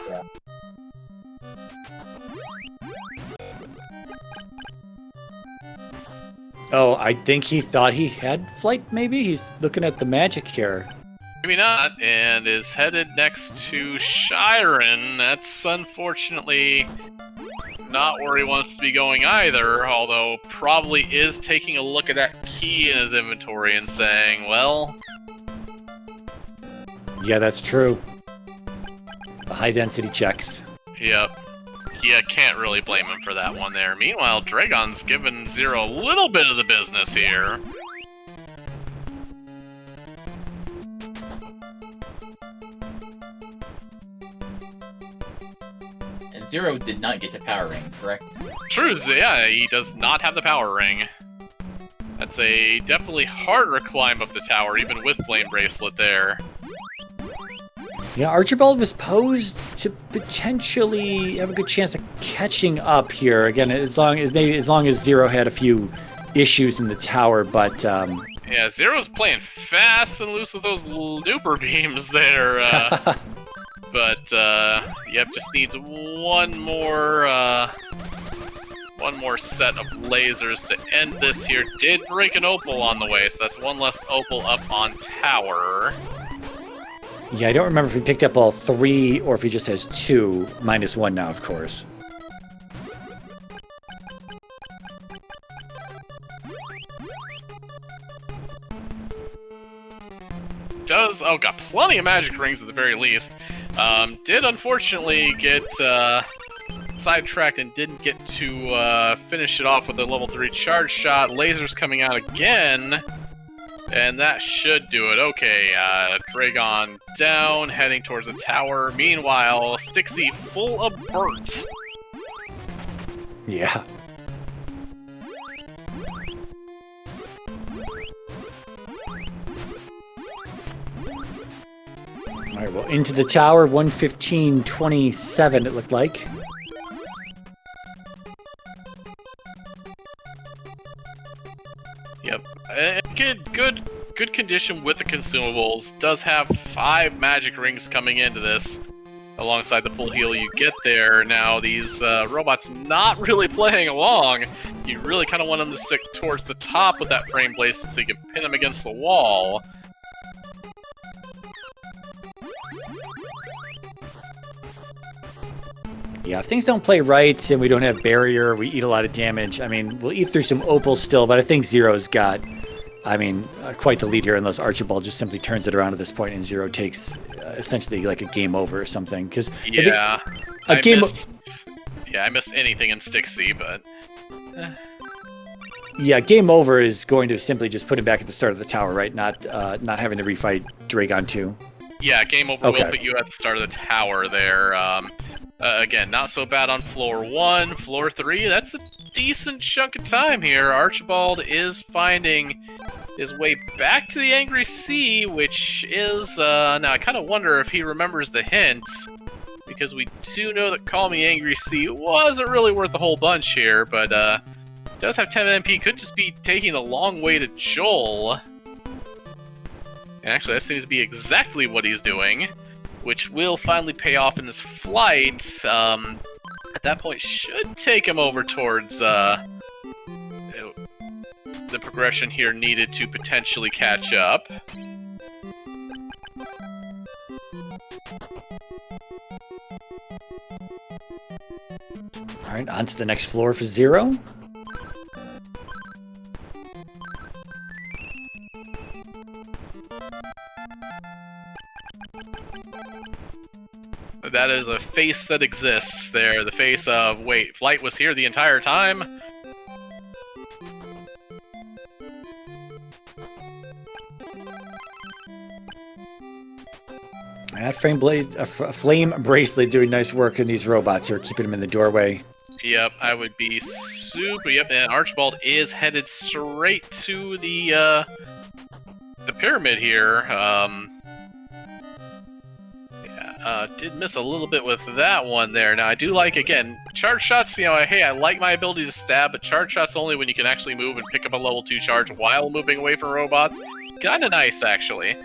Speaker 2: Oh, I think he thought he had flight, maybe? He's looking at the magic here.
Speaker 1: Maybe not, and is headed next to Shiren. That's unfortunately not where he wants to be going either, although probably is taking a look at that key in his inventory and saying, well...
Speaker 2: Yeah, that's true. The high-density checks.
Speaker 1: Yep. Yeah, can't really blame him for that one there. Meanwhile, Dragon's given Zero a little bit of the business here.
Speaker 3: And Zero did not get the power ring, correct?
Speaker 1: True, yeah, he does not have the power ring. That's a definitely harder climb up the tower, even with Flame Bracelet there.
Speaker 2: Yeah, Archibald was posed to potentially have a good chance of catching up here. Again, as long as Zero had a few issues in the tower, but
Speaker 1: yeah, Zero's playing fast and loose with those looper beams there. But yep, just needs one more set of lasers to end this here. Did break an opal on the way, so that's one less opal up on tower.
Speaker 2: Yeah, I don't remember if he picked up all 3 or if he just has 2, -1 now, of course.
Speaker 1: Got plenty of magic rings at the very least. Did unfortunately get sidetracked and didn't get to finish it off with a level 3 charge shot. Lasers coming out again. And that should do it. Okay, Dragon down, heading towards the tower. Meanwhile, Stixie full of burnt.
Speaker 2: Yeah. Alright, well, into the tower, 1:15:27 it looked like.
Speaker 1: Yep. Good condition with the consumables. Does have 5 magic rings coming into this, alongside the full heal you get there. Now, these robots not really playing along. You really kind of want them to stick towards the top with that frame blaze so you can pin them against the wall.
Speaker 2: Yeah, if things don't play right and we don't have barrier, we eat a lot of damage. I mean, we'll eat through some opals still, but I think Zero's got, quite the lead here unless Archibald just simply turns it around at this point and Zero takes essentially like a game over or something. Because
Speaker 1: yeah,
Speaker 2: I
Speaker 1: missed anything in Stixie, but
Speaker 2: yeah, game over is going to simply just put him back at the start of the tower, right? Not having to refight Dragon 2.
Speaker 1: Yeah, game over will put you at the start of the tower there. Again, not so bad on floor 1. Floor 3, that's a decent chunk of time here. Archibald is finding his way back to the Angry Sea, which is, now I kind of wonder if he remembers the hint, because we do know that Call Me Angry Sea wasn't really worth a whole bunch here, but does have 10 MP, could just be taking a long way to Joel. And actually, that seems to be exactly what he's doing, which will finally pay off in his flight. At that point, should take him over towards the progression here needed to potentially catch up.
Speaker 2: All right, on to the next floor for Zero.
Speaker 1: That is a face that exists there. The face of, wait, Flight was here the entire time?
Speaker 2: That flame bracelet doing nice work in these robots here, keeping them in the doorway.
Speaker 1: Yep, I would be super... Yep, and Archibald is headed straight to the pyramid here. Did miss a little bit with that one there. Now, I do like, again, charge shots, you know, hey, I like my ability to stab, but charge shots only when you can actually move and pick up a level 2 charge while moving away from robots. Kinda nice, actually.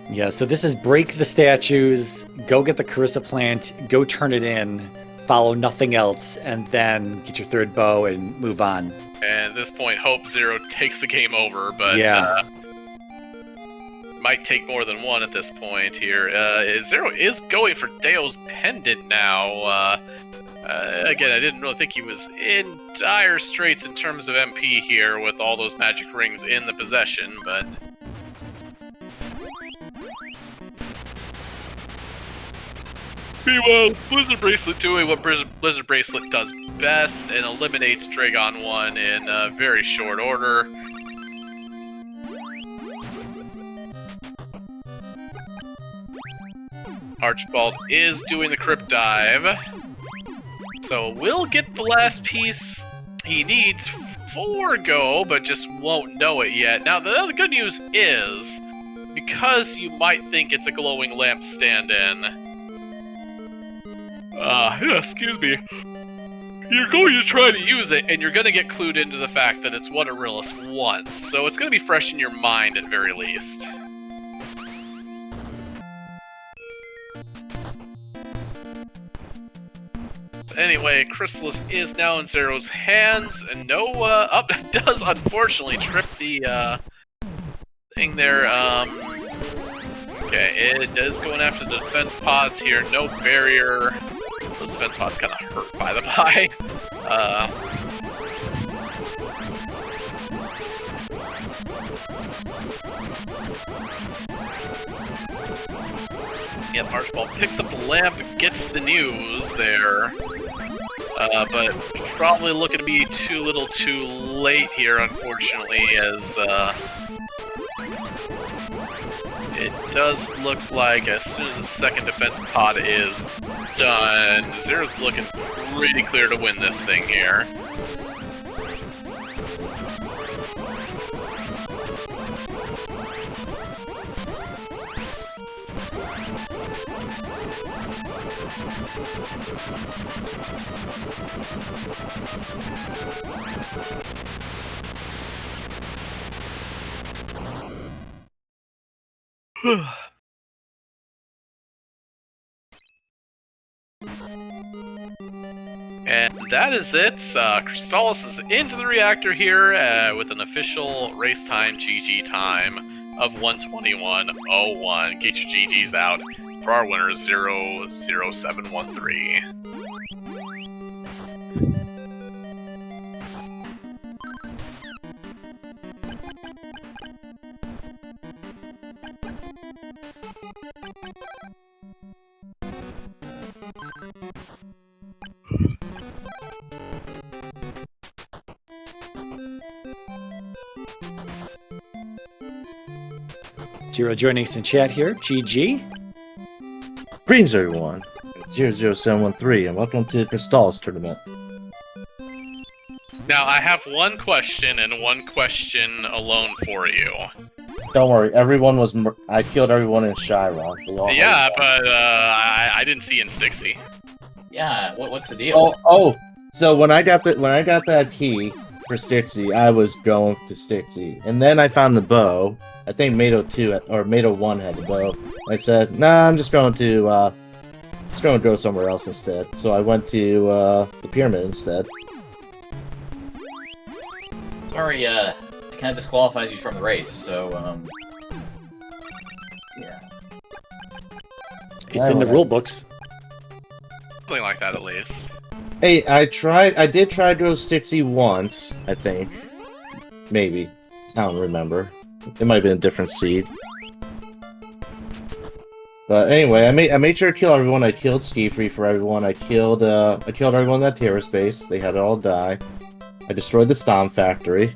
Speaker 2: Yeah, so this is break the statues, go get the Carissa plant, go turn it in, follow nothing else, and then get your third bow and move on.
Speaker 1: And at this point, hope Zero takes the game over, but
Speaker 2: Yeah.
Speaker 1: Might take more than one at this point here. Zero is going for Deo's Pendant now. Again, I didn't really think he was in dire straits in terms of MP here with all those magic rings in the possession, but... Meanwhile, Blizzard Bracelet doing what Blizzard Bracelet does best and eliminates Dragon 1 in very short order. Archibald is doing the Crypt Dive, so will get the last piece he needs for go, but just won't know it yet. Now, the other good news is, because you might think it's a glowing lamp stand-in, excuse me, you're going to try to use it, and you're going to get clued into the fact that it's what Aurelius wants, so it's going to be fresh in your mind at very least. Anyway, Crystalis is now in Zero's hands, and does unfortunately trip the, thing there, okay, it is going after the defense pods here, no barrier. Those defense pods kind of hurt by the by. Yep, Archibald picks up the lamp, gets the news there. But probably looking to be too little too late here, unfortunately, as it does look like as soon as the second defense pod is done, Zero's looking pretty clear to win this thing here. And that is it. Crystalis is into the reactor here with an official race time GG time of 1:21:01. Get your GGs out for our winner, Zerro0713.
Speaker 2: Zero joining us in chat here. GG.
Speaker 4: Greetings, everyone. 00713, and welcome to the Crystalis tournament.
Speaker 1: Now, I have one question and one question alone for you.
Speaker 4: Don't worry, everyone was. I killed everyone in Shyrock.
Speaker 1: Yeah, but I didn't see in Stixie.
Speaker 3: Yeah, what's the deal?
Speaker 4: So when I got that key for Stixie, I was going to Stixie, and then I found the bow. I think Mato 2 or Mato 1 had the bow. I said, "Nah, I'm just going to go somewhere else instead." So I went to the pyramid instead.
Speaker 3: Sorry, it kind of disqualifies you from the race. So, yeah.
Speaker 2: It's in the rule books.
Speaker 1: Something like that, at least.
Speaker 4: Hey, I did try to go Stixie once, I think. Maybe. I don't remember. It might have been a different seed. But anyway, I made sure to kill everyone. I killed Ski Free for everyone. I killed everyone in that terrace base. They had it all die. I destroyed the Stomp Factory.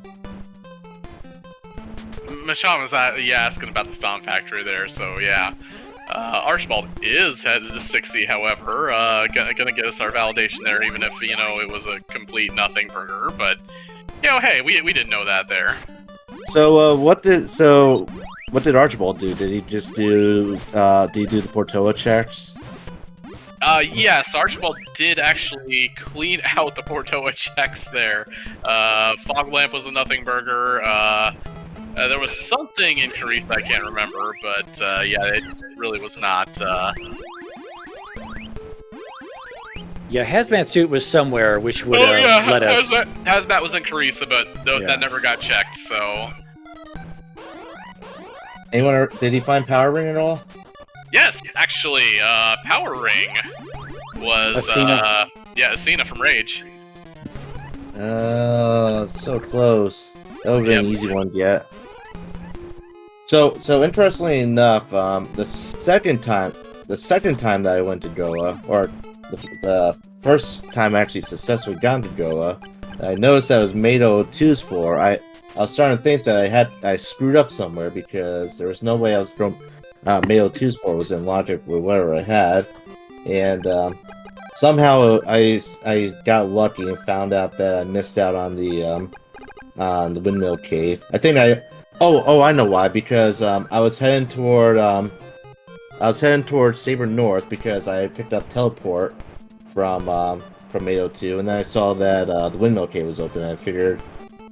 Speaker 1: Masham was asking about the Stomp Factory there, so yeah. Archibald is headed to 60, however. Gonna get us our validation there, even if, you know, it was a complete nothing for her. But, you know, hey, we didn't know that there.
Speaker 4: So what did Archibald do? Did he just do did he do the Portoa checks?
Speaker 1: Yes, Archibald did actually clean out the Portoa checks there. Fog Lamp was a nothing burger. There was something in Crysta I can't remember, but yeah, it really was not.
Speaker 2: Yeah, Hazmat Suit was somewhere, which would have let us...
Speaker 1: Hazmat was in Crysta, but that never got checked, so...
Speaker 4: Anyone? Did he find Power Ring at all?
Speaker 1: Yes, actually, Power Ring was...
Speaker 2: Asina.
Speaker 1: Yeah, Asina from Rage.
Speaker 4: So close. That would have been an easy one to get. So interestingly enough, the second time that I went to Goa, or the first time I actually successfully got to Goa, I noticed that was Mado 2's floor. I was starting to think that I screwed up somewhere because there was no way I was going. Mado 2's floor was in logic with whatever I had, and somehow I got lucky and found out that I missed out on the windmill cave. I think I know why, because I was heading toward Saber North because I picked up teleport from Mado 2, and then I saw that the windmill cave was open. And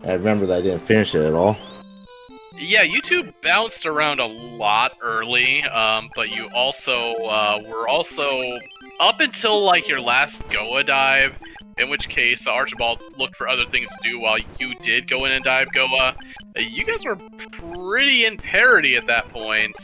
Speaker 4: I remember that I didn't finish it at all.
Speaker 1: Yeah, you two bounced around a lot early, but you also were also up until like your last Goa dive, in which case Archibald looked for other things to do while you did go in and dive Goa. You guys were pretty in parity at that point,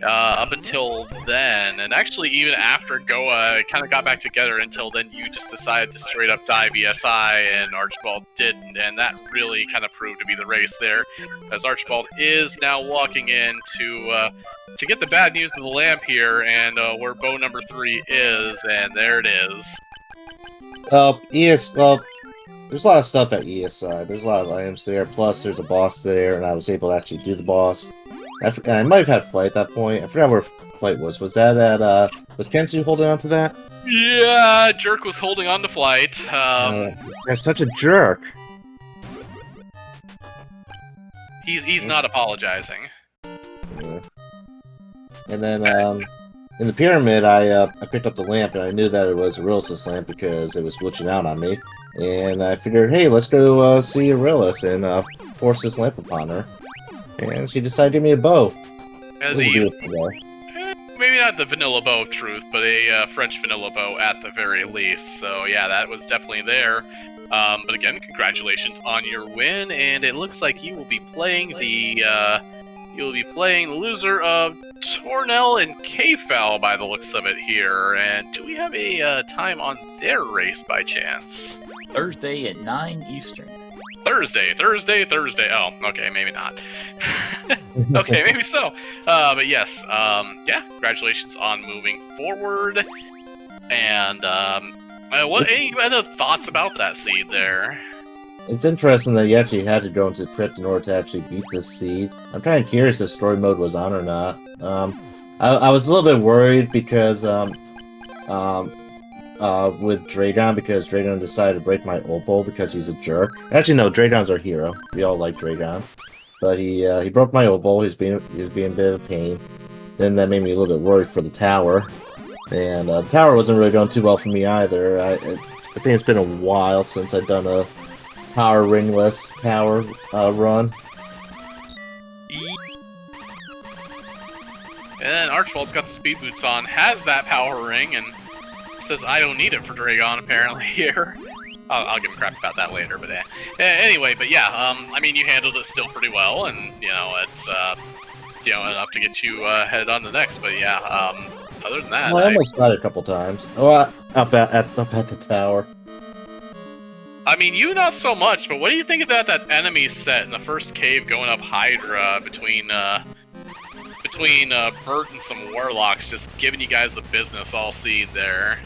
Speaker 1: up until then, and actually even after Goa, it kind of got back together until then you just decided to straight up dive ESI, and Archibald didn't, and that really kind of proved to be the race there, as Archibald is now walking in to get the bad news of the lamp here, and where bow number 3 is, and there it is.
Speaker 4: There's a lot of stuff at ESI. There's a lot of items there, plus there's a boss there, and I was able to actually do the boss. I might have had Flight at that point. I forgot where Flight was. Was that at, was Kensu holding on to that?
Speaker 1: Yeah, Jerk was holding on to Flight.
Speaker 4: You're such a jerk.
Speaker 1: He's not apologizing.
Speaker 4: Yeah. And then, in the pyramid, I picked up the lamp, and I knew that it was Aurelius' lamp because it was glitching out on me. And I figured, hey, let's go see Aurelius and force this lamp upon her. And she decided to give me a bow.
Speaker 1: Maybe not the vanilla bow of truth, but a French vanilla bow at the very least. So yeah, that was definitely there. But again, congratulations on your win, and it looks like you will be playing the loser of Tornell and K-Foul by the looks of it here. And do we have a time on their race by chance?
Speaker 3: Thursday at 9 Eastern.
Speaker 1: Thursday. Oh, okay, maybe not. Okay, maybe so. But yes, yeah, congratulations on moving forward. And any other thoughts about that seed there?
Speaker 4: It's interesting that you actually had to go into the crypt in order to actually beat this seed. I'm kind of curious if story mode was on or not. I was a little bit worried because with Dragon, because Dragon decided to break my opal because he's a jerk. Actually, no, Dragon's our hero. We all like Dragon, but he broke my opal. He's being a bit of a pain. Then that made me a little bit worried for the tower, and the tower wasn't really going too well for me either. I think it's been a while since I've done a power ringless tower run.
Speaker 1: And Archibald's got the speed boots on, has that power ring, and says I don't need it for Dragon apparently here. I'll give him crap about that later, but anyway, but yeah, I mean, you handled it still pretty well, and you know, it's enough to get you headed on the next. But yeah, other than that,
Speaker 4: well, I almost died a couple times. Oh, up at the tower.
Speaker 1: I mean, you not so much, but what do you think about that enemy set in the first cave going up Hydra between Bert and some warlocks, just giving you guys the business all seed there?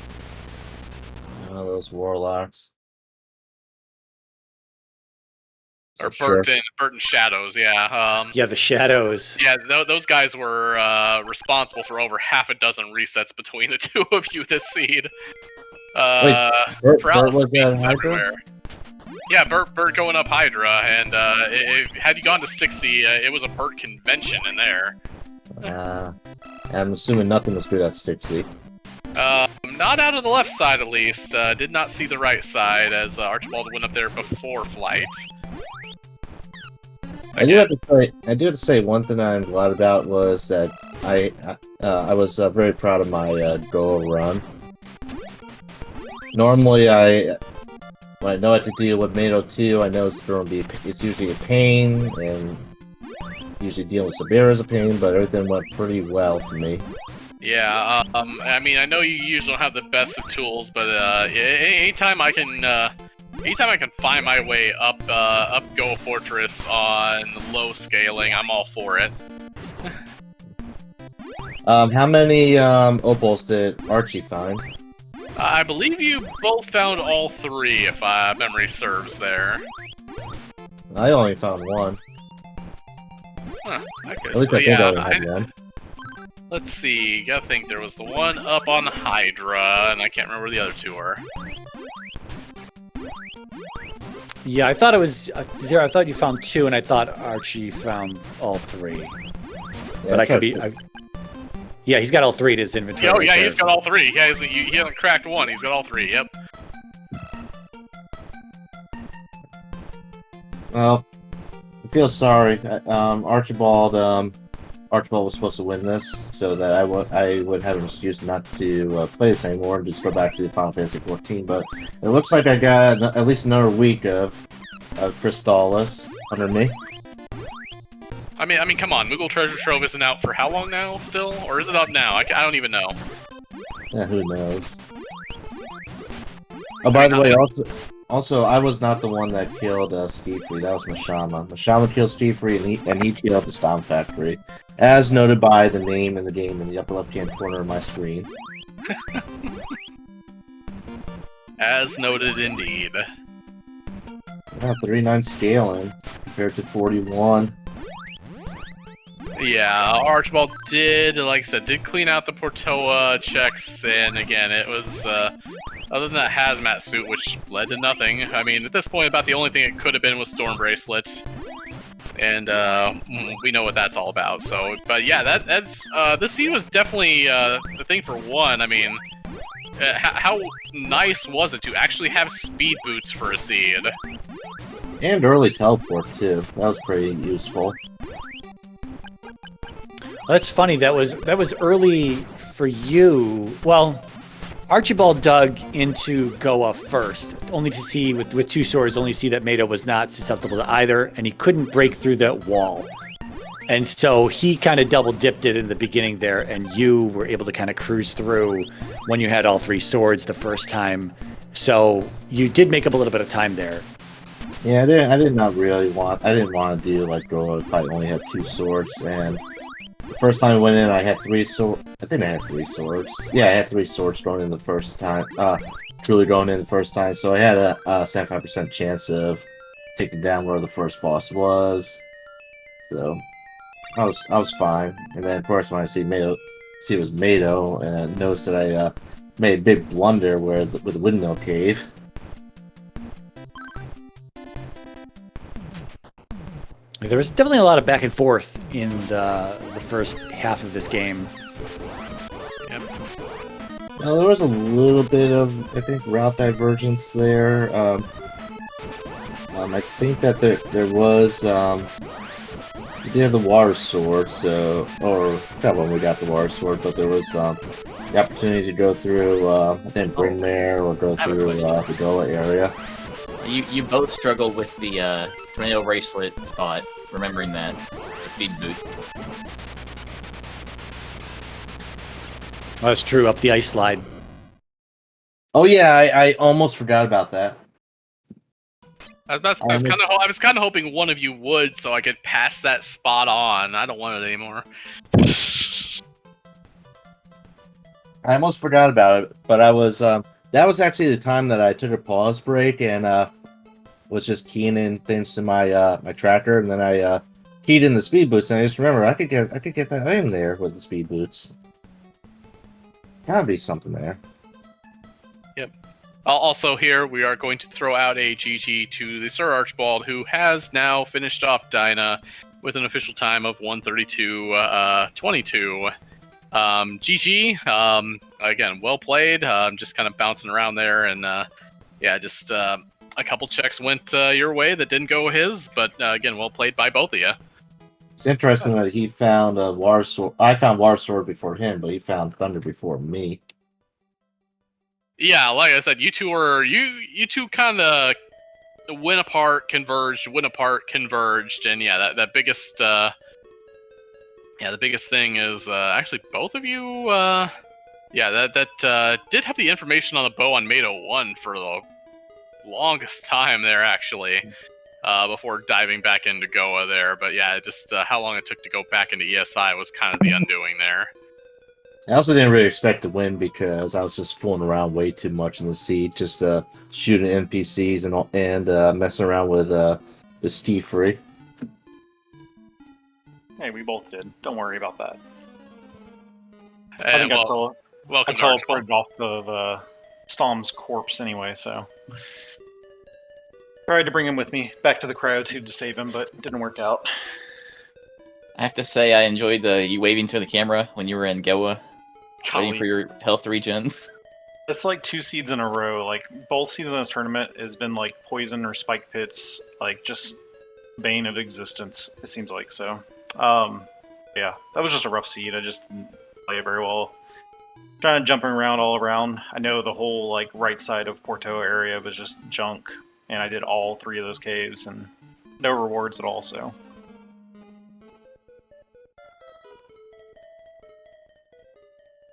Speaker 4: Oh, those warlocks.
Speaker 1: Or Bert and Shadows, yeah.
Speaker 2: Yeah, the Shadows.
Speaker 1: Yeah, those guys were responsible for over half a dozen resets between the two of you this seed.
Speaker 4: Wait, Bert was that
Speaker 1: everywhere. Yeah, Bert going up Hydra, and had you gone to Stixie, it was a Bert convention in there.
Speaker 4: I'm assuming nothing was good at Stixie.
Speaker 1: Not out of the left side, at least. Did not see the right side, as Archibald went up there before flight.
Speaker 4: I do have to say one thing I'm glad about was that I was very proud of my goal run. Normally, when I know I have to deal with Mato 2, I know it's usually a pain, and usually dealing with Sabera is a pain, but everything went pretty well for me.
Speaker 1: Yeah, I mean, I know you usually don't have the best of tools, but anytime I can find my way up Go Fortress on low scaling, I'm all for it.
Speaker 4: How many opals did Archie find?
Speaker 1: I believe you both found all 3, if memory serves there.
Speaker 4: I only found 1.
Speaker 1: Huh, okay,
Speaker 4: At least
Speaker 1: so
Speaker 4: I think
Speaker 1: yeah,
Speaker 4: I only had 1.
Speaker 1: Let's see, gotta think there was the one up on Hydra, and I can't remember where the other 2 are.
Speaker 2: Yeah, I thought it was Zero. I thought you found 2, and I thought Archie found all 3.
Speaker 4: Yeah,
Speaker 2: But I could be. Yeah, he's got all 3 in his inventory.
Speaker 1: Oh, yeah,
Speaker 2: right
Speaker 1: he's
Speaker 2: there,
Speaker 1: got all 3. Yeah, he hasn't cracked 1, he's got all 3, yep.
Speaker 4: Well, I feel sorry. Archibald was supposed to win this, so that I would have an excuse not to play this anymore and just go back to the Final Fantasy 14. But it looks like I got at least another week of Crystalis under me.
Speaker 1: I mean, come on, Moogle Treasure Trove isn't out for how long now, still? Or is it up now? I don't even know.
Speaker 4: Yeah, who knows? Oh, by the way, also, I was not the one that killed Ski-Free. That was Mashama. Mashama killed Ski-Free, and he killed the Stomp Factory, as noted by the name in the game in the upper left-hand corner of my screen.
Speaker 1: As noted, indeed.
Speaker 4: Yeah, 39 scaling compared to 41.
Speaker 1: Yeah, Archibald did, like I said, clean out the Portoa checks, and again, it was, other than that hazmat suit, which led to nothing. I mean, at this point, about the only thing it could have been was Storm Bracelet, and, we know what that's all about, so, but yeah, this scene was definitely, the thing for one. I mean, how nice was it to actually have speed boots for a seed?
Speaker 4: And early teleport, too. That was pretty useful.
Speaker 2: That's funny. That was early for you. Well, Archibald dug into Goa first, only to see with 2 swords, only see that Mato was not susceptible to either, and he couldn't break through that wall. And so he kind of double dipped it in the beginning there, and you were able to kind of cruise through when you had all 3 swords the first time. So you did make up a little bit of time there.
Speaker 4: Yeah, I didn't want to do like Goa if I only had 2 swords, and the first time I went in, I had 3 swords. I think I had 3 swords. Yeah, I had 3 swords going in the first time. Truly going in the first time, so I had a 75% chance of taking down where the first boss was. So I was fine. And then, of course, when I see it was Mato, and I noticed that I made a big blunder with the windmill cave.
Speaker 2: There was definitely a lot of back and forth in the first half of this game.
Speaker 1: Yep.
Speaker 4: Well, there was a little bit of, I think, route divergence there. I think that there was, we did have the water sword, so, or not when we got the water sword, but there was the opportunity to go through, I think, Brynmare or go through the Goa area.
Speaker 3: You both struggled with the tornado bracelet spot, remembering that. The speed boots.
Speaker 2: Oh, that's true, up the ice slide.
Speaker 4: Oh yeah, I almost forgot about that.
Speaker 1: I was kind of hoping one of you would, so I could pass that spot on. I don't want it anymore.
Speaker 4: I almost forgot about it, but I was that was actually the time that I took a pause break and was just keying in things to my my tracker, and then I keyed in the speed boots, and I just remember I could get that item there with the speed boots. Gotta be something there.
Speaker 1: Yep. Also here, we are going to throw out a GG to the SirArchibald, who has now finished off Dyna with an official time of 1:32:22. GG. Again, well played. Just kind of bouncing around there, and yeah, just a couple checks went your way that didn't go his, but again, well played by both of you.
Speaker 4: It's interesting that he found a Water Sword. I found Water Sword before him, but he found Thunder before me.
Speaker 1: Yeah, like I said, you two kind of went apart, converged, and yeah, that biggest the biggest thing is actually both of you that did have the information on the bow on Mate 01 for the longest time there actually, before diving back into Goa there, but yeah, just how long it took to go back into ESI was kind of the undoing there.
Speaker 4: I also didn't really expect to win because I was just fooling around way too much in the sea, just shooting NPCs and messing around with Steve Free.
Speaker 5: Hey, we both did. Don't worry about that.
Speaker 1: And,
Speaker 5: I think I teleported off of Stom's corpse anyway, so tried to bring him with me back to the cryo tube to save him, but it didn't work out.
Speaker 3: I have to say, I enjoyed you waving to the camera when you were in Goa, waiting for your health regen.
Speaker 5: It's like 2 seeds in a row. Like, both seeds in this tournament has been like poison or spike pits, like just bane of existence, it seems like. So, yeah, that was just a rough seed. I just didn't play it very well. Trying to jumping around all around. I know the whole like right side of Porto area was just junk, and I did all 3 of those caves and no rewards at all. So.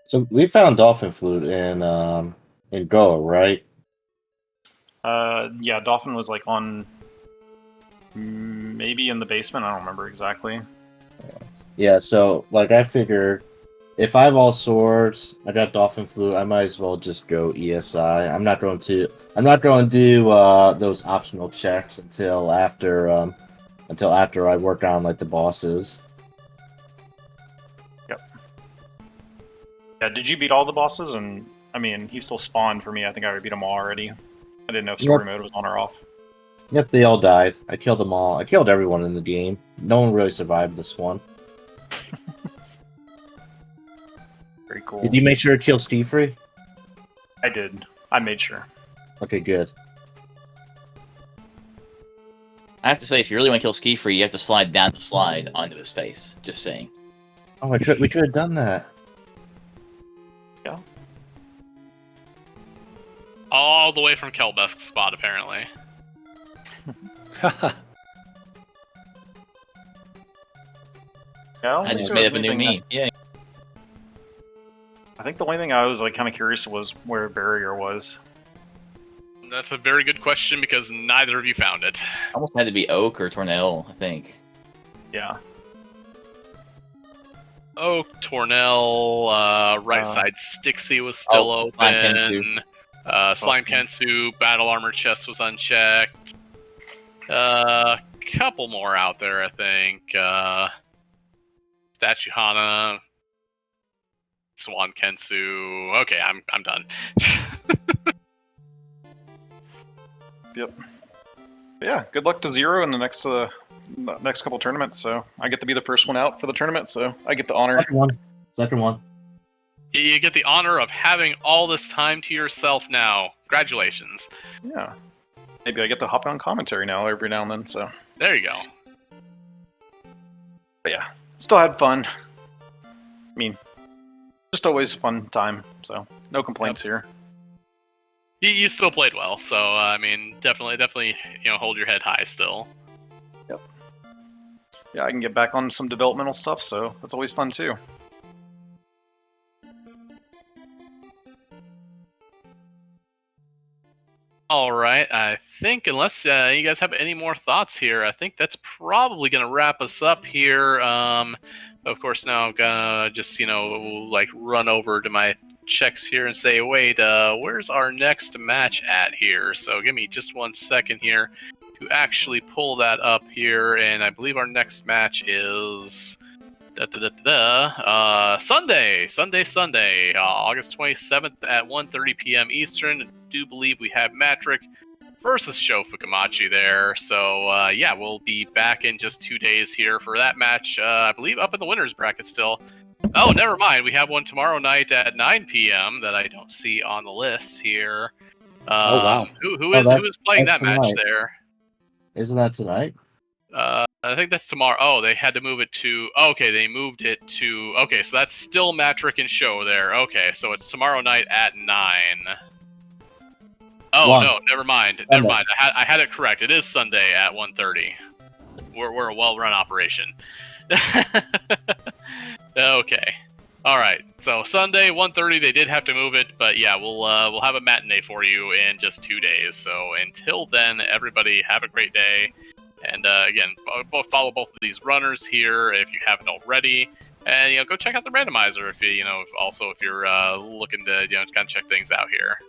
Speaker 4: So we found Dolphin Flute in Goa, right?
Speaker 5: Yeah, Dolphin was like on maybe in the basement. I don't remember exactly.
Speaker 4: Yeah, so like I figured, if I have all swords, I got Dolphin Flute, I might as well just go ESI. I'm not going to do those optional checks until after I work on like the bosses.
Speaker 5: Yeah, did you beat all the bosses? And I mean, he still spawned for me. I think I beat them all already. I didn't know if story mode was on or off.
Speaker 4: Yep, they all died. I killed them all. I killed everyone in the game. No one really survived this one.
Speaker 5: Very cool.
Speaker 4: Did you make sure to kill Steve Free?
Speaker 5: I did. I made sure.
Speaker 4: Okay, good.
Speaker 3: I have to say, if you really want to kill Ski Free, you have to slide down the slide onto his face. Just saying.
Speaker 4: Oh, we could have done that.
Speaker 5: Yeah.
Speaker 1: All the way from Kelbesk's spot, apparently.
Speaker 5: Yeah,
Speaker 3: I just made up a new meme. Yeah.
Speaker 5: I think the only thing I was like kind of curious was where Barrier was.
Speaker 1: That's a very good question because neither of you found it.
Speaker 3: Almost had to be Oak or Tornell, I think.
Speaker 5: Yeah.
Speaker 1: Oh, Tornell, right side Stixie was still open. Slime Kensu, Battle Armor chest was unchecked. Couple more out there, I think. Statue Hana, Swan Kensu. Okay, I'm done.
Speaker 5: Yep. Yeah, good luck to Zero in the next couple tournaments. So I get to be the first one out for the tournament, so I get the honor.
Speaker 4: Second one.
Speaker 1: You get the honor of having all this time to yourself now. Congratulations.
Speaker 5: Yeah. Maybe I get to hop on commentary now every now and then. So
Speaker 1: there you go.
Speaker 5: But yeah, still had fun. I mean, just always a fun time. So no complaints here.
Speaker 1: You still played well, so I mean, definitely, hold your head high still.
Speaker 5: Yep. Yeah, I can get back on some developmental stuff, so that's always fun too.
Speaker 1: All right, I think unless you guys have any more thoughts here, I think that's probably going to wrap us up here. Of course, now I'm gonna just run over to my checks here and say, wait, where's our next match at here? So give me just 1 second here to actually pull that up here, and I believe our next match is Sunday, August 27th at 1:30 p.m. Eastern. do believe we have Matrick versus Sho Fukamachi there. So, yeah, we'll be back in just 2 days here for that match. I believe up in the winners bracket still. Oh, never mind. We have one tomorrow night at 9 p.m. that I don't see on the list here.
Speaker 2: Oh, wow.
Speaker 1: Who is playing that match
Speaker 4: tonight.
Speaker 1: there?
Speaker 4: Isn't that tonight?
Speaker 1: I think that's tomorrow. Oh, they had to move it to... Okay, they moved it to... Okay, so that's still Matrick and Sho there. Okay, so it's tomorrow night at 9. Oh,
Speaker 4: One.
Speaker 1: no, never mind. Never mind. I had it correct. It is Sunday at 1:30. We're a well-run operation. Okay. All right. So Sunday 1:30. They did have to move it, but yeah, we'll have a matinee for you in just 2 days. So until then, everybody have a great day. And again, follow both of these runners here if you haven't already, and go check out the randomizer if you also if you're looking to kind of check things out here.